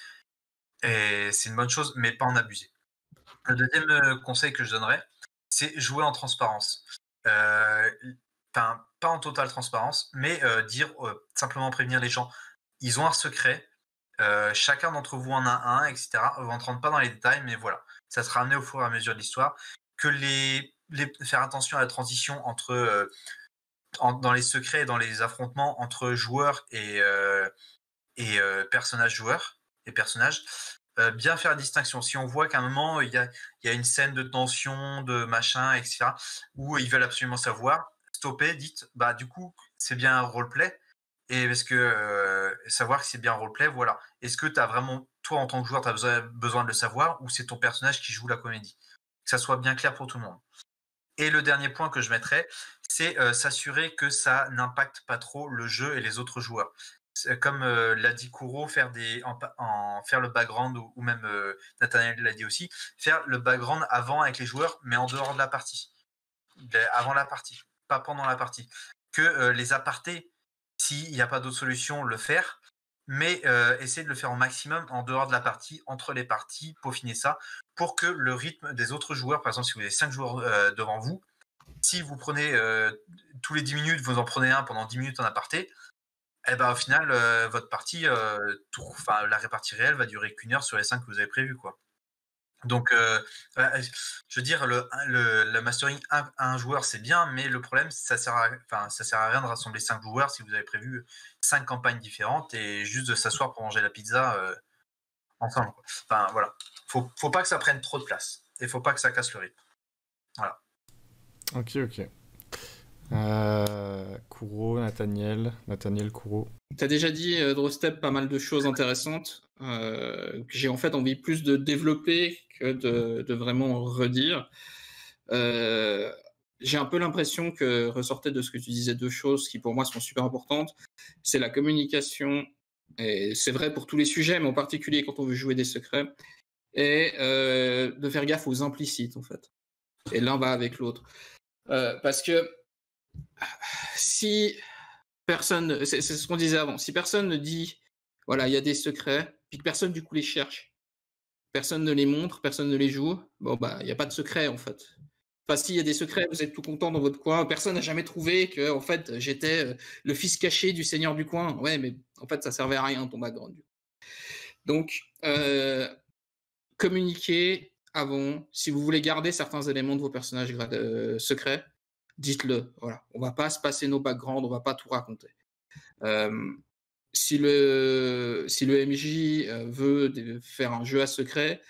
c'est une bonne chose, mais pas en abuser. Le deuxième conseil que je donnerais, c'est jouer en transparence. Pas en totale transparence, mais simplement prévenir les gens. Ils ont un secret, chacun d'entre vous en a un, etc. On ne rentre pas dans les détails, mais voilà. Ça sera amené au fur et à mesure de l'histoire. Que faire attention à la transition dans les secrets et dans les affrontements entre joueurs et personnages joueurs et personnages. Bien faire la distinction. Si on voit qu'à un moment, il y a une scène de tension, de machin, etc., où ils veulent absolument savoir, stoppez, dites, bah du coup, c'est bien un roleplay, et parce que savoir que c'est bien un roleplay, voilà. Est-ce que tu as vraiment, toi en tant que joueur, tu as besoin de le savoir, ou c'est ton personnage qui joue la comédie? Que ça soit bien clair pour tout le monde. Et le dernier point que je mettrais, c'est s'assurer que ça n'impacte pas trop le jeu et les autres joueurs. comme l'a dit Kuro, faire le background, ou même Nathaniel l'a dit aussi, faire le background avant avec les joueurs, mais en dehors de la partie. Avant la partie, pas pendant la partie. Que les apartés, s'il n'y a pas d'autre solution, le faire, mais essayer de le faire au maximum en dehors de la partie, entre les parties, peaufiner ça, pour que le rythme des autres joueurs, par exemple, si vous avez 5 joueurs devant vous, si vous prenez tous les 10 minutes, vous en prenez un pendant 10 minutes en aparté, et ben, au final, votre partie, la répartie réelle va durer qu'1 heure sur les 5 que vous avez prévues, quoi. Donc, je veux dire, le mastering un joueur, c'est bien, mais le problème, ça sert à rien de rassembler 5 joueurs si vous avez prévu 5 campagnes différentes et juste de s'asseoir pour manger la pizza ensemble, quoi. Enfin, voilà. Faut pas que ça prenne trop de place et faut pas que ça casse le rythme. Voilà. Ok. Kuro, Nathaniel, Kuro. Tu as déjà dit, Drawstep, pas mal de choses intéressantes que j'ai en fait envie plus de développer que de vraiment redire. J'ai un peu l'impression que ressortait de ce que tu disais 2 choses qui pour moi sont super importantes. C'est la communication, et c'est vrai pour tous les sujets, mais en particulier quand on veut jouer des secrets, et de faire gaffe aux implicites en fait. Et l'un va avec l'autre. Parce que si personne, c'est ce qu'on disait avant, si personne ne dit, voilà, il y a des secrets, puis que personne du coup les cherche, personne ne les montre, personne ne les joue, bon bah il n'y a pas de secret en fait. Enfin, s'il y a des secrets, vous êtes tout content dans votre coin, personne n'a jamais trouvé que en fait j'étais le fils caché du seigneur du coin. Ouais, mais en fait ça servait à rien ton background. Donc communiquez avant. Si vous voulez garder certains éléments de vos personnages secrets, dites-le. Voilà, on va pas se passer nos backgrounds, on va pas tout raconter. Si le MJ veut faire un jeu à secret,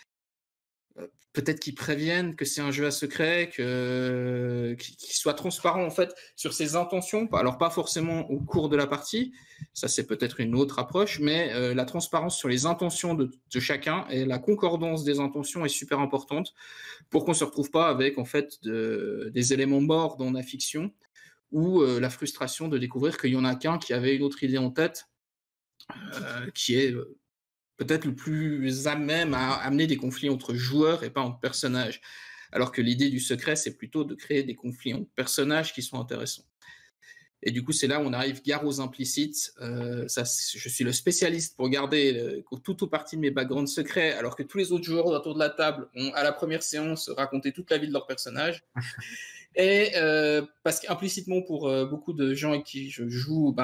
peut-être qu'ils préviennent que c'est un jeu à secret, qu'il soit transparent en fait sur ses intentions. Alors pas forcément au cours de la partie, ça c'est peut-être une autre approche, mais la transparence sur les intentions de chacun et la concordance des intentions est super importante pour qu'on se retrouve pas avec en fait des éléments morts dans la fiction ou la frustration de découvrir qu'il y en a qu'un qui avait une autre idée en tête, qui est peut-être le plus à même à amener des conflits entre joueurs et pas entre personnages. Alors que l'idée du secret, c'est plutôt de créer des conflits entre personnages qui sont intéressants. Et du coup, c'est là où on arrive gare aux implicites. Je suis le spécialiste pour garder tout ou partie de mes backgrounds secrets, alors que tous les autres joueurs autour de la table ont, à la première séance, raconté toute la vie de leur personnage. Et parce qu'implicitement, pour beaucoup de gens avec qui je joue,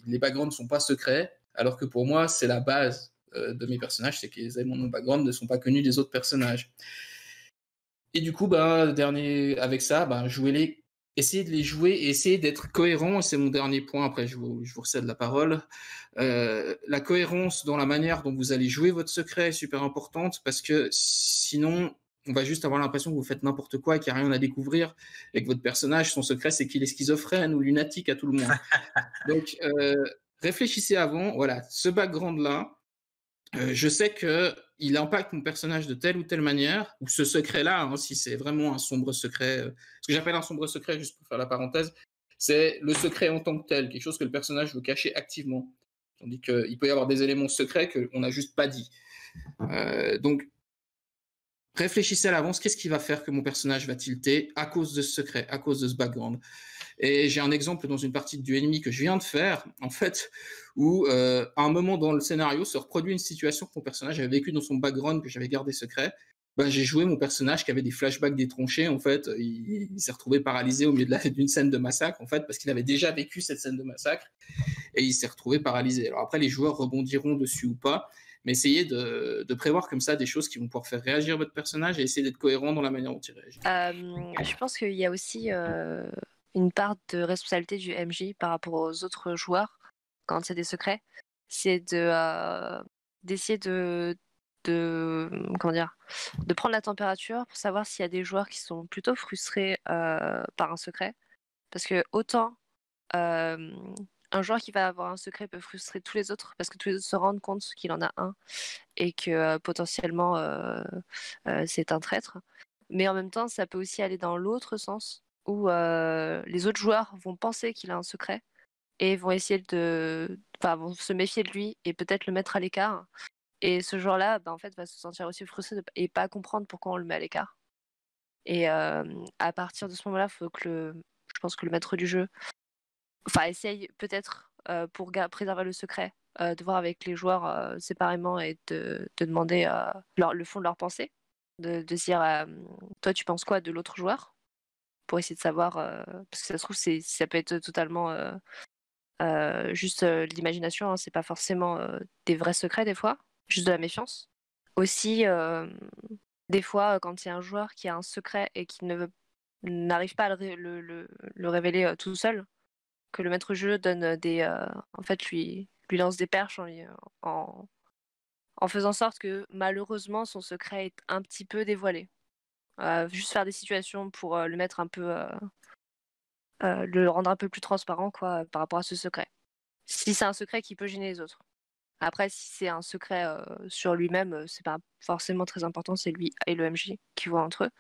les backgrounds ne sont pas secrets, alors que pour moi, c'est la base de mes personnages, c'est que les éléments de mon background ne sont pas connus des autres personnages. Et du coup, avec ça, essayez de les jouer et essayez d'être cohérent. C'est mon dernier point, après je vous recède la parole. La cohérence dans la manière dont vous allez jouer votre secret est super importante, parce que sinon, on va juste avoir l'impression que vous faites n'importe quoi et qu'il n'y a rien à découvrir, et que votre personnage, son secret, c'est qu'il est schizophrène ou lunatique à tout le monde. Donc, réfléchissez avant. Voilà, ce background-là, je sais qu'il impacte mon personnage de telle ou telle manière, ou ce secret-là, si c'est vraiment un sombre secret. Ce que j'appelle un sombre secret, juste pour faire la parenthèse, c'est le secret en tant que tel, quelque chose que le personnage veut cacher activement. Tandis qu'il peut y avoir des éléments secrets qu'on n'a juste pas dit. Donc, réfléchissez à l'avance, qu'est-ce qui va faire que mon personnage va tilter à cause de ce secret, à cause de ce background. Et j'ai un exemple dans une partie du ennemi que je viens de faire, en fait, où à un moment dans le scénario se reproduit une situation que mon personnage avait vécue dans son background, que j'avais gardé secret. J'ai joué mon personnage qui avait des flashbacks détronchés, en fait. Il s'est retrouvé paralysé au milieu d'une scène de massacre, en fait, parce qu'il avait déjà vécu cette scène de massacre, et il s'est retrouvé paralysé. Alors après, les joueurs rebondiront dessus ou pas, mais essayez de prévoir comme ça des choses qui vont pouvoir faire réagir votre personnage et essayer d'être cohérent dans la manière dont il réagit. Je pense qu'il y a aussi une part de responsabilité du MJ par rapport aux autres joueurs quand c'est des secrets. C'est d'essayer de prendre la température pour savoir s'il y a des joueurs qui sont plutôt frustrés par un secret. Parce que autant un joueur qui va avoir un secret peut frustrer tous les autres parce que tous les autres se rendent compte qu'il en a un et que potentiellement c'est un traître. Mais en même temps, ça peut aussi aller dans l'autre sens où les autres joueurs vont penser qu'il a un secret et vont essayer vont se méfier de lui et peut-être le mettre à l'écart. Et ce joueur-là, en fait, va se sentir aussi frustré et pas comprendre pourquoi on le met à l'écart. Et à partir de ce moment-là, je pense que le maître du jeu, essaye peut-être pour préserver le secret, de voir avec les joueurs séparément et de demander le fond de leur pensée, de dire toi tu penses quoi de l'autre joueur, pour essayer de savoir, parce que ça se trouve ça peut être totalement juste de l'imagination, hein, c'est pas forcément des vrais secrets des fois, juste de la méfiance. Aussi, des fois, quand il y a un joueur qui a un secret et qui n'arrive pas à le révéler tout seul, que le maître jeu donne en fait, lui lance des perches en faisant en sorte que malheureusement son secret est un petit peu dévoilé. Juste faire des situations pour le mettre un peu, le rendre un peu plus transparent quoi, par rapport à ce secret. Si c'est un secret qui peut gêner les autres. Après, si c'est un secret sur lui-même, c'est pas forcément très important, c'est lui et le MJ qui voient entre eux.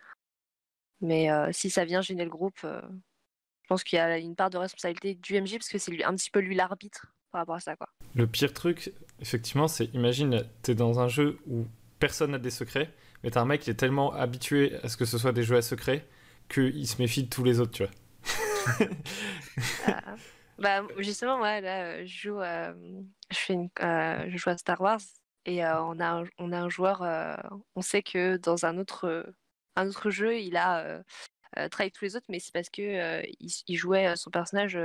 Mais si ça vient gêner le groupe, je pense qu'il y a une part de responsabilité du MJ parce que c'est un petit peu lui l'arbitre par rapport à ça, quoi. Le pire truc, effectivement, c'est imagine, t'es dans un jeu où personne n'a des secrets, mais t'as un mec qui est tellement habitué à ce que ce soit des jeux à secrets qu'il se méfie de tous les autres, tu vois. Justement, moi, là, je joue à Star Wars et on a un joueur, on sait que dans un autre jeu, il a trahi tous les autres, mais c'est parce que il jouait son personnage.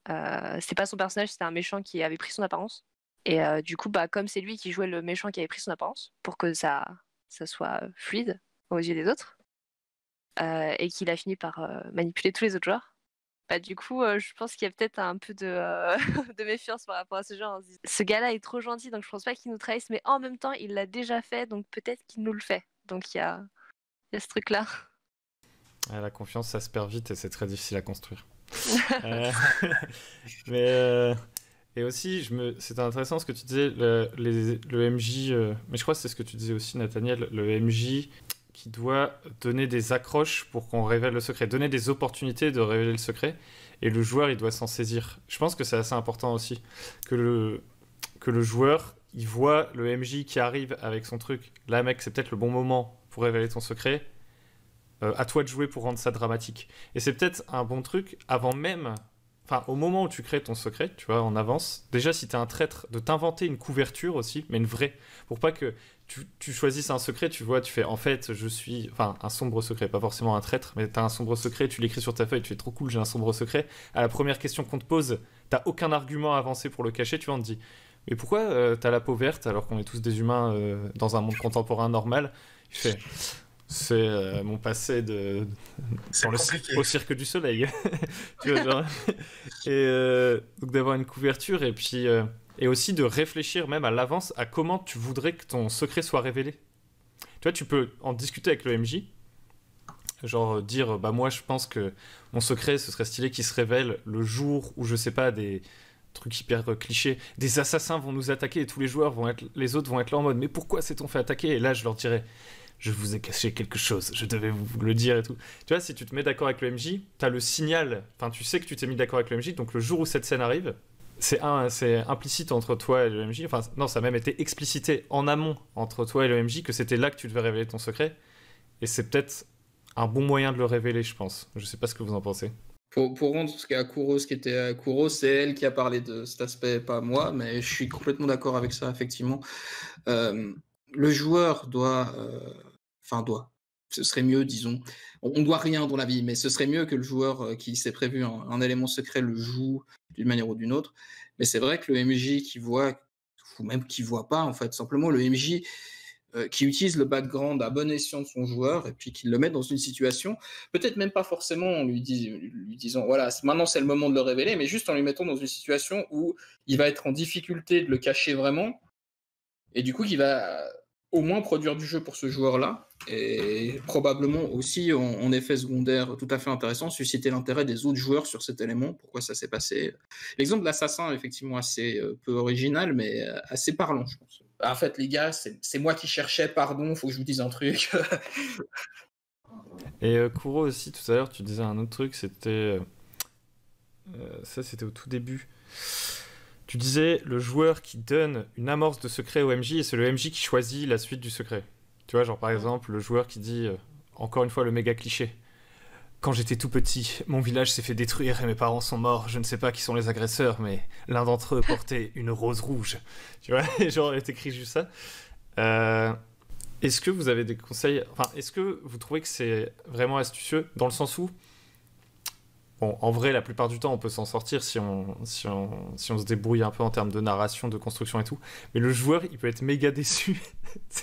C'est pas son personnage, c'était un méchant qui avait pris son apparence. Et du coup, comme c'est lui qui jouait le méchant qui avait pris son apparence, pour que ça soit fluide aux yeux des autres, et qu'il a fini par manipuler tous les autres joueurs. Du coup, je pense qu'il y a peut-être un peu de, de méfiance par rapport à ce genre. Ce gars-là est trop gentil, donc je pense pas qu'il nous trahisse, mais en même temps, il l'a déjà fait, donc peut-être qu'il nous le fait. Donc il y a ce truc-là. La confiance, ça se perd vite et c'est très difficile à construire. Mais et aussi, c'était intéressant ce que tu disais, le MJ, mais je crois que c'est ce que tu disais aussi, Nathaniel, le MJ qui doit donner des accroches pour qu'on révèle le secret, donner des opportunités de révéler le secret, et le joueur, il doit s'en saisir. Je pense que c'est assez important aussi, que le joueur, il voit le MJ qui arrive avec son truc. Là, mec, c'est peut-être le bon moment pour révéler ton secret. À toi de jouer pour rendre ça dramatique. Et c'est peut-être un bon truc avant même, au moment où tu crées ton secret, tu vois, en avance. Déjà, si t'es un traître, de t'inventer une couverture aussi, mais une vraie, pour pas que tu choisisses un secret, tu vois, tu fais en fait, un sombre secret, pas forcément un traître, mais t'as un sombre secret, tu l'écris sur ta feuille, tu fais trop cool, j'ai un sombre secret. À la première question qu'on te pose, t'as aucun argument avancé pour le cacher, tu vois, on te dit, mais pourquoi t'as la peau verte alors qu'on est tous des humains dans un monde contemporain normal? Il fait. C'est mon passé au Cirque du Soleil. Tu vois, genre. Et donc d'avoir une couverture et puis et aussi de réfléchir même à l'avance à comment tu voudrais que ton secret soit révélé. Tu vois, tu peux en discuter avec le MJ, genre dire moi je pense que mon secret ce serait stylé qu'il se révèle le jour où je sais pas des trucs hyper clichés, des assassins vont nous attaquer et tous les joueurs les autres vont être là en mode mais pourquoi s'est-on fait attaquer? Et là je leur dirais je vous ai caché quelque chose, je devais vous le dire et tout. Tu vois, si tu te mets d'accord avec le MJ, t'as le signal, tu sais que tu t'es mis d'accord avec le MJ, donc le jour où cette scène arrive, c'est implicite entre toi et le MJ, non, ça a même été explicité en amont entre toi et le MJ que c'était là que tu devais révéler ton secret, et c'est peut-être un bon moyen de le révéler, je pense. Je sais pas ce que vous en pensez. Pour rendre ce qui était à Kuro, c'est elle qui a parlé de cet aspect, pas moi, mais je suis complètement d'accord avec ça, effectivement. Le joueur ce serait mieux, disons, on doit rien dans la vie, mais ce serait mieux que le joueur qui s'est prévu un élément secret le joue d'une manière ou d'une autre. Mais c'est vrai que le MJ qui voit, ou même qui voit pas, en fait, simplement le MJ qui utilise le background à bon escient de son joueur et puis qui le met dans une situation, peut-être même pas forcément en lui disant voilà, maintenant c'est le moment de le révéler, mais juste en lui mettant dans une situation où il va être en difficulté de le cacher vraiment et du coup qui va au moins produire du jeu pour ce joueur-là et probablement aussi en effet secondaire tout à fait intéressant, susciter l'intérêt des autres joueurs sur cet élément, pourquoi ça s'est passé. L'exemple de l'assassin est effectivement assez peu original mais assez parlant, je pense. En fait, les gars, c'est moi qui cherchais, pardon, faut que je vous dise un truc. Et Kuro aussi, tout à l'heure, tu disais un autre truc, c'était Ça, c'était au tout début. Tu disais le joueur qui donne une amorce de secret au MJ et c'est le MJ qui choisit la suite du secret. Tu vois, genre par exemple, le joueur qui dit, encore une fois, le méga cliché. Quand j'étais tout petit, mon village s'est fait détruire et mes parents sont morts. Je ne sais pas qui sont les agresseurs, mais l'un d'entre eux portait une rose rouge. Tu vois, genre, il est écrit juste ça. Est-ce que vous avez des conseils? Enfin, est-ce que vous trouvez que c'est vraiment astucieux dans le sens où, bon, en vrai, la plupart du temps, on peut s'en sortir si on se débrouille un peu en termes de narration, de construction et tout. Mais le joueur, il peut être méga déçu.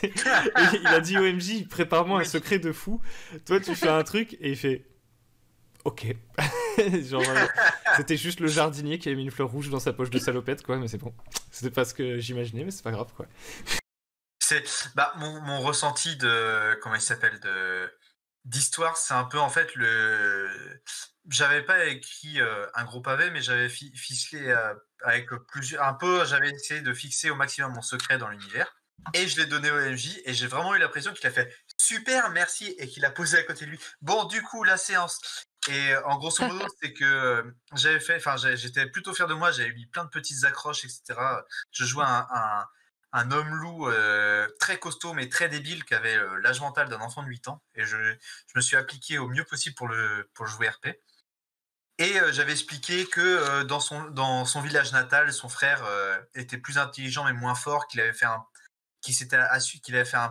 Il a dit au MJ, prépare-moi un secret de fou. Toi, tu fais un truc et il fait, ok. Genre, c'était juste le jardinier qui avait mis une fleur rouge dans sa poche de salopette, quoi. Mais c'est bon. C'était pas ce que j'imaginais, mais c'est pas grave, quoi. C'est mon ressenti de comment il s'appelle d'histoire, c'est un peu en fait j'avais pas écrit un gros pavé, mais j'avais ficelé avec plusieurs un peu, j'avais essayé de fixer au maximum mon secret dans l'univers et je l'ai donné au MJ et j'ai vraiment eu l'impression qu'il a fait super merci et qu'il a posé à côté de lui. Bon, du coup, la séance. Et en grosso modo, c'est que j'étais plutôt fier de moi, j'avais mis plein de petites accroches, etc. Je jouais un homme loup très costaud mais très débile qui avait l'âge mental d'un enfant de 8 ans et je me suis appliqué au mieux possible pour le jouer RP et j'avais expliqué que dans son village natal son frère était plus intelligent mais moins fort, qu'il avait fait un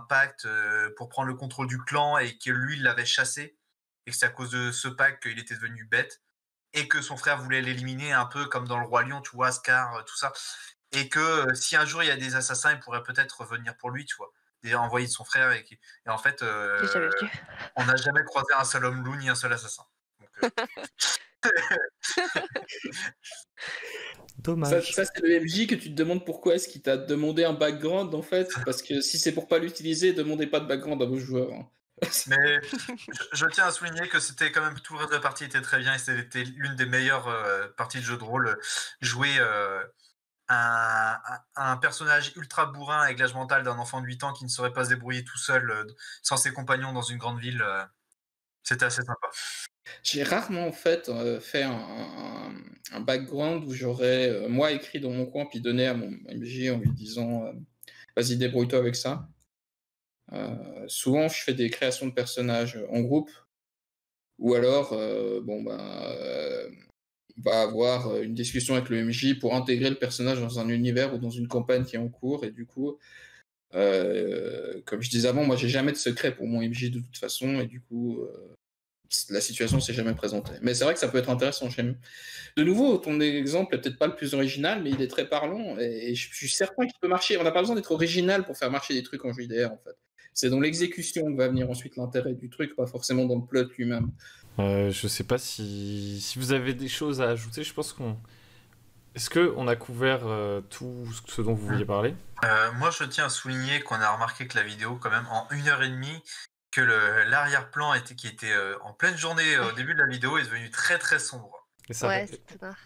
pacte pour prendre le contrôle du clan et que lui il l'avait chassé et que c'est à cause de ce pacte qu'il était devenu bête et que son frère voulait l'éliminer un peu comme dans le Roi Lion, tu vois, Scar, tout ça. Et que si un jour il y a des assassins, ils pourraient peut-être revenir pour lui, tu vois, et envoyer son frère. Et en fait, on n'a jamais croisé un seul homme loup ni un seul assassin. Donc, Dommage. Ça, c'est le MJ que tu te demandes pourquoi est-ce qu'il t'a demandé un background en fait. Parce que si c'est pour pas l'utiliser, demandez pas de background à vos joueurs. Hein. Mais je tiens à souligner que c'était quand même tout le reste de la partie était très bien et c'était l'une des meilleures parties de jeu de rôle. Jouer un personnage ultra bourrin avec l'âge mental d'un enfant de 8 ans qui ne saurait pas se débrouiller tout seul sans ses compagnons dans une grande ville, c'était assez sympa. J'ai rarement en fait fait un background où j'aurais moi écrit dans mon coin puis donné à mon MJ en lui disant vas-y débrouille-toi avec ça. Souvent je fais des créations de personnages en groupe ou alors on va avoir une discussion avec le MJ pour intégrer le personnage dans un univers ou dans une campagne qui est en cours et du coup comme je disais avant, moi j'ai jamais de secret pour mon MJ de toute façon et du coup la situation s'est jamais présentée. Mais c'est vrai que ça peut être intéressant. De nouveau, ton exemple est peut-être pas le plus original, mais il est très parlant et je suis certain qu'il peut marcher. On n'a pas besoin d'être original pour faire marcher des trucs en JDR en fait. C'est dans l'exécution que va venir ensuite l'intérêt du truc, pas forcément dans le plot lui-même. Je sais pas si vous avez des choses à ajouter. Je pense qu'on... Est-ce qu'on a couvert tout ce dont vous vouliez parler? Moi, je tiens à souligner qu'on a remarqué que la vidéo, quand même, en 1h30, que l'arrière-plan qui était en pleine journée au début de la vidéo est devenu très très sombre. Et ça,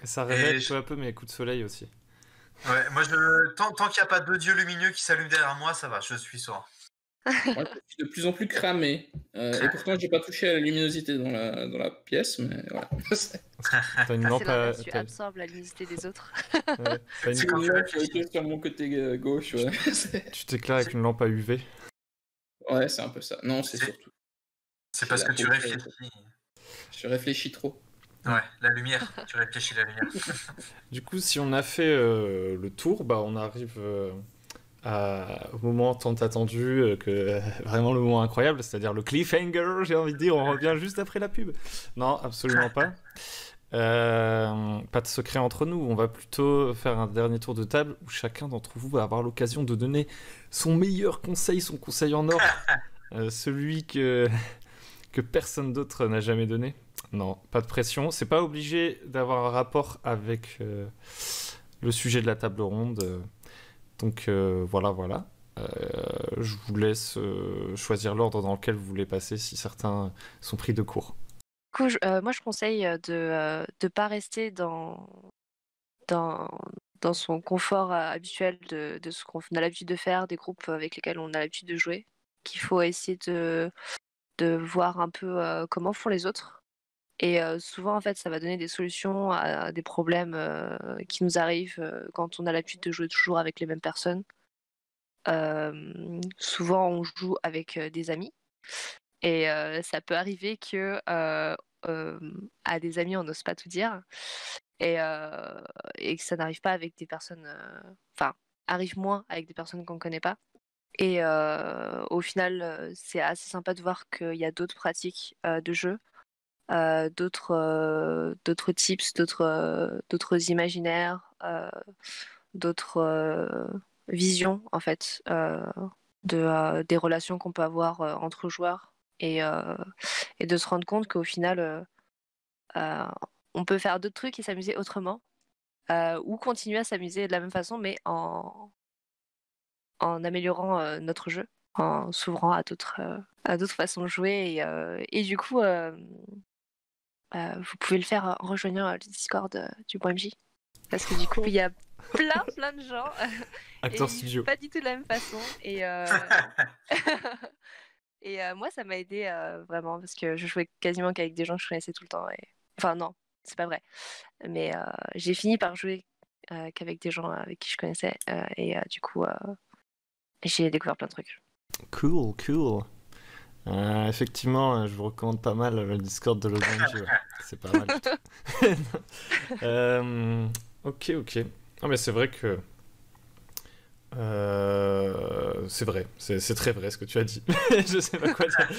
ça révèle peu à peu mes coups de soleil aussi. Ouais, moi, tant qu'il n'y a pas deux dieux lumineux qui s'allument derrière moi, ça va, je suis serein. Moi, je suis de plus en plus cramé. Et pourtant, j'ai pas touché à la luminosité dans la pièce, mais voilà. T'as une lampe à... Tu absorbes la luminosité des autres. Ouais, C'est une lampe qui est sur mon côté gauche, ouais. Tu t'éclaires avec une lampe à UV. Ouais, c'est un peu ça. Non, c'est surtout... C'est parce que tu réfléchis. Je réfléchis trop. Ouais, la lumière. Tu réfléchis la lumière. Du coup, si on a fait le tour, bah on arrive... au moment tant attendu, vraiment le moment incroyable, c'est-à-dire le cliffhanger, j'ai envie de dire, on revient juste après la pub. Non, absolument pas. Pas de secret entre nous, on va plutôt faire un dernier tour de table où chacun d'entre vous va avoir l'occasion de donner son meilleur conseil, son conseil en or, celui que personne d'autre n'a jamais donné. Non, pas de pression, c'est pas obligé d'avoir un rapport avec le sujet de la table ronde. Donc voilà. Je vous laisse choisir l'ordre dans lequel vous voulez passer si certains sont pris de court. Du coup, moi je conseille de ne pas rester dans son confort habituel de ce qu'on a l'habitude de faire, des groupes avec lesquels on a l'habitude de jouer, qu'il faut essayer de voir un peu comment font les autres Et souvent, en fait, ça va donner des solutions à des problèmes qui nous arrivent quand on a l'habitude de jouer toujours avec les mêmes personnes. Souvent, on joue avec des amis. Et ça peut arriver que à des amis, on n'ose pas tout dire. Et que ça n'arrive pas avec des personnes... Enfin, arrive moins avec des personnes qu'on ne connaît pas. Et au final, c'est assez sympa de voir qu'il y a d'autres pratiques de jeu, d'autres tips, d'autres imaginaires, d'autres visions, en fait, des relations qu'on peut avoir entre joueurs. Et de se rendre compte qu'au final, on peut faire d'autres trucs et s'amuser autrement, ou continuer à s'amuser de la même façon, mais en améliorant notre jeu, en s'ouvrant à d'autres façons de jouer. Et du coup, vous pouvez le faire en rejoignant le Discord du .mj. Parce que du coup, il y a plein de gens. Acteur et studio. pas du tout de la même façon. Et, moi, ça m'a aidé vraiment parce que je jouais quasiment qu'avec des gens que je connaissais tout le temps. Enfin, non, c'est pas vrai. Mais j'ai fini par jouer qu'avec des gens avec qui je connaissais. Et du coup, j'ai découvert plein de trucs. Cool. Effectivement, je vous recommande pas mal le Discord de Losange. C'est pas mal. Ok. Non, mais c'est vrai que... c'est vrai, c'est très vrai ce que tu as dit. Je sais pas quoi dire.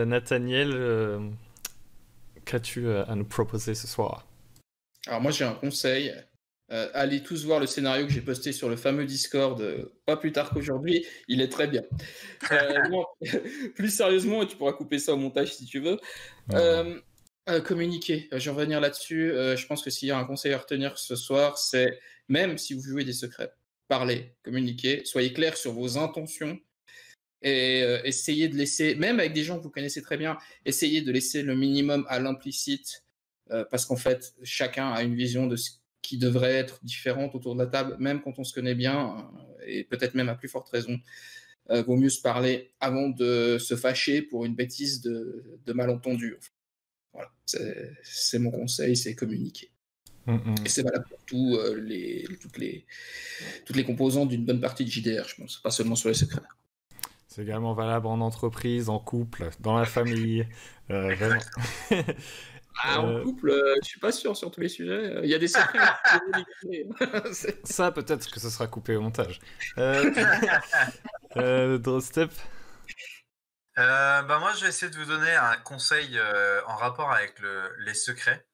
Nathaniel, qu'as-tu à nous proposer ce soir? Alors moi j'ai un conseil. Allez tous voir le scénario que j'ai posté sur le fameux Discord pas plus tard qu'aujourd'hui. Il est très bien. Non, plus sérieusement, tu pourras couper ça au montage si tu veux. Communiquer. Je vais revenir là-dessus. Je pense que s'il y a un conseil à retenir ce soir, c'est même si vous jouez des secrets, parlez, communiquez, soyez clair sur vos intentions et essayez de laisser, même avec des gens que vous connaissez très bien, essayez de laisser le minimum à l'implicite parce qu'en fait, chacun a une vision de ce qui devrait être différente autour de la table, même quand on se connaît bien, et peut-être même à plus forte raison. Vaut mieux se parler avant de se fâcher pour une bêtise de malentendu. Voilà, c'est mon conseil, c'est communiquer. Et c'est valable pour toutes les composantes d'une bonne partie de JDR, je pense, pas seulement sur les secrets. C'est également valable en entreprise, en couple, dans la famille, vraiment. En couple, je suis pas sûr sur tous les sujets. Il y a des secrets. Ça, peut-être que ce sera coupé au montage. Drawstep. Moi, je vais essayer de vous donner un conseil en rapport avec les secrets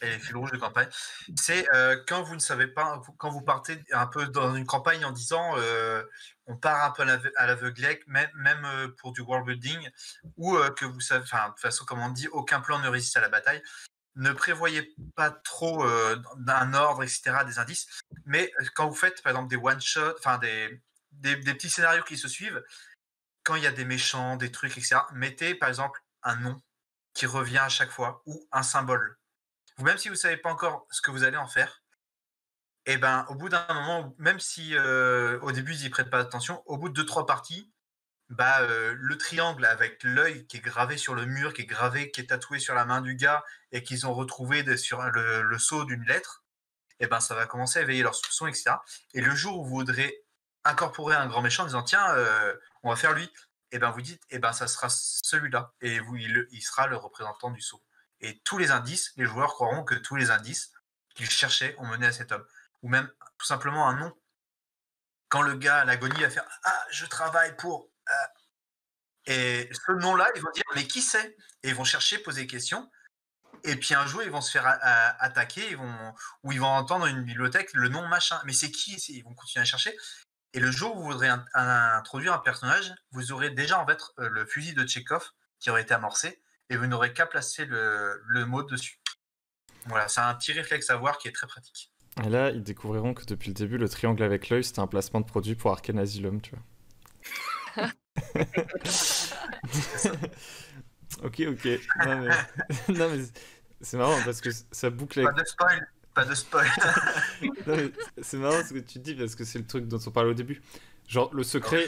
et les fils rouges de campagne. C'est quand vous ne savez pas, quand vous partez un peu dans une campagne en disant on part un peu à l'aveuglette, même pour du world building, ou que vous savez, de toute façon, comme on dit, aucun plan ne résiste à la bataille. Ne prévoyez pas trop d'un ordre, etc., des indices. Mais quand vous faites, par exemple, des one-shots, enfin des petits scénarios qui se suivent, quand il y a des méchants, des trucs, etc., mettez, par exemple, un nom qui revient à chaque fois, ou un symbole. Ou même si vous ne savez pas encore ce que vous allez en faire, et ben, au bout d'un moment, même si au début, ils n'y prêtent pas attention, au bout de 2-3 parties, le triangle avec l'œil qui est gravé sur le mur, qui est tatoué sur la main du gars et qu'ils ont retrouvé sur le sceau d'une lettre, et ben ça va commencer à éveiller leurs soupçons, etc. Et le jour où vous voudrez incorporer un grand méchant en disant tiens, on va faire lui, et ben vous dites ça sera celui-là et il sera le représentant du sceau. Et tous les indices, les joueurs croiront que tous les indices qu'ils cherchaient ont mené à cet homme. Ou même tout simplement un nom. Quand le gars à l'agonie va faire je travaille pour... Et ce nom-là, ils vont dire mais qui c'est? Et ils vont chercher, poser des questions. Et puis un jour, ils vont se faire attaquer, ou ils vont entendre une bibliothèque le nom machin. Mais c'est qui? Ils vont continuer à chercher. Et le jour où vous voudrez introduire un personnage, vous aurez déjà en fait le fusil de Tchekhov qui aurait été amorcé, et vous n'aurez qu'à placer le mot dessus. Voilà, c'est un petit réflexe à voir qui est très pratique. Et là, ils découvriront que depuis le début, le triangle avec l'œil, c'était un placement de produit pour Arcane Asylum, tu vois. Ok. Non, mais c'est marrant parce que ça boucle avec... Pas de spoil. Non, mais c'est marrant ce que tu dis parce que c'est le truc dont on parlait au début. Genre, le secret,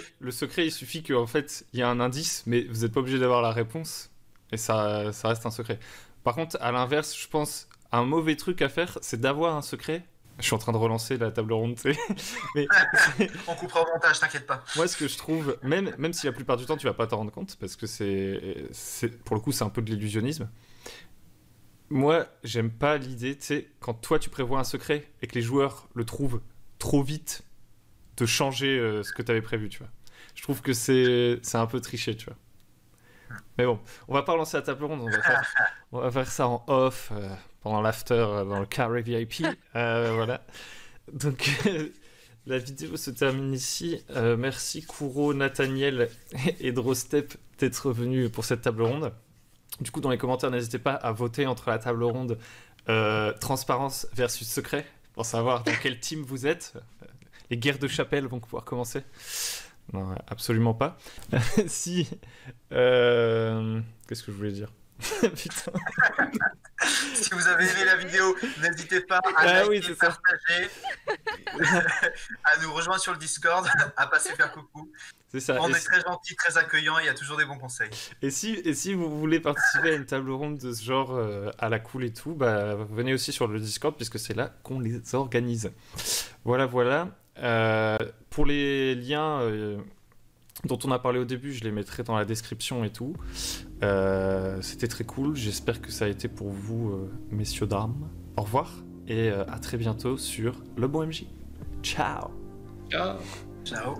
il suffit qu'en fait, il y a un indice, mais vous n'êtes pas obligé d'avoir la réponse. et ça reste un secret. Par contre, à l'inverse, je pense un mauvais truc à faire, c'est d'avoir un secret. Je suis en train de relancer la table ronde, tu sais. Mais On coupera au montage, t'inquiète pas. moi, ce que je trouve, même si la plupart du temps tu vas pas t'en rendre compte, parce que pour le coup, c'est un peu de l'illusionnisme. Moi, j'aime pas l'idée, tu sais, quand toi tu prévois un secret et que les joueurs le trouvent trop vite, de changer ce que tu avais prévu, tu vois. Je trouve que c'est un peu triché, tu vois. Mais bon, on va pas relancer la table ronde, on va faire ça en off, pendant l'after, dans le carré VIP. Voilà. Donc, la vidéo se termine ici. Merci Kuro, Nathaniel et Drostep d'être venus pour cette table ronde. Du coup, dans les commentaires, n'hésitez pas à voter entre la table ronde transparence versus secret, pour savoir dans quel team vous êtes. Les guerres de chapelle vont pouvoir commencer. Non, absolument pas. Si... Qu'est-ce que je voulais dire? Putain. Si vous avez aimé la vidéo, n'hésitez pas à liker, partager, à nous rejoindre sur le Discord, à passer faire coucou. C'est ça. On est très gentils, très accueillants, il y a toujours des bons conseils. Et si vous voulez participer à une table ronde de ce genre à la cool et tout, bah, venez aussi sur le Discord puisque c'est là qu'on les organise. Voilà. Pour les liens dont on a parlé au début, je les mettrai dans la description et tout. C'était très cool. J'espère que ça a été pour vous, messieurs, dames. Au revoir et à très bientôt sur Le Bon MJ. Ciao. Ciao. Ciao.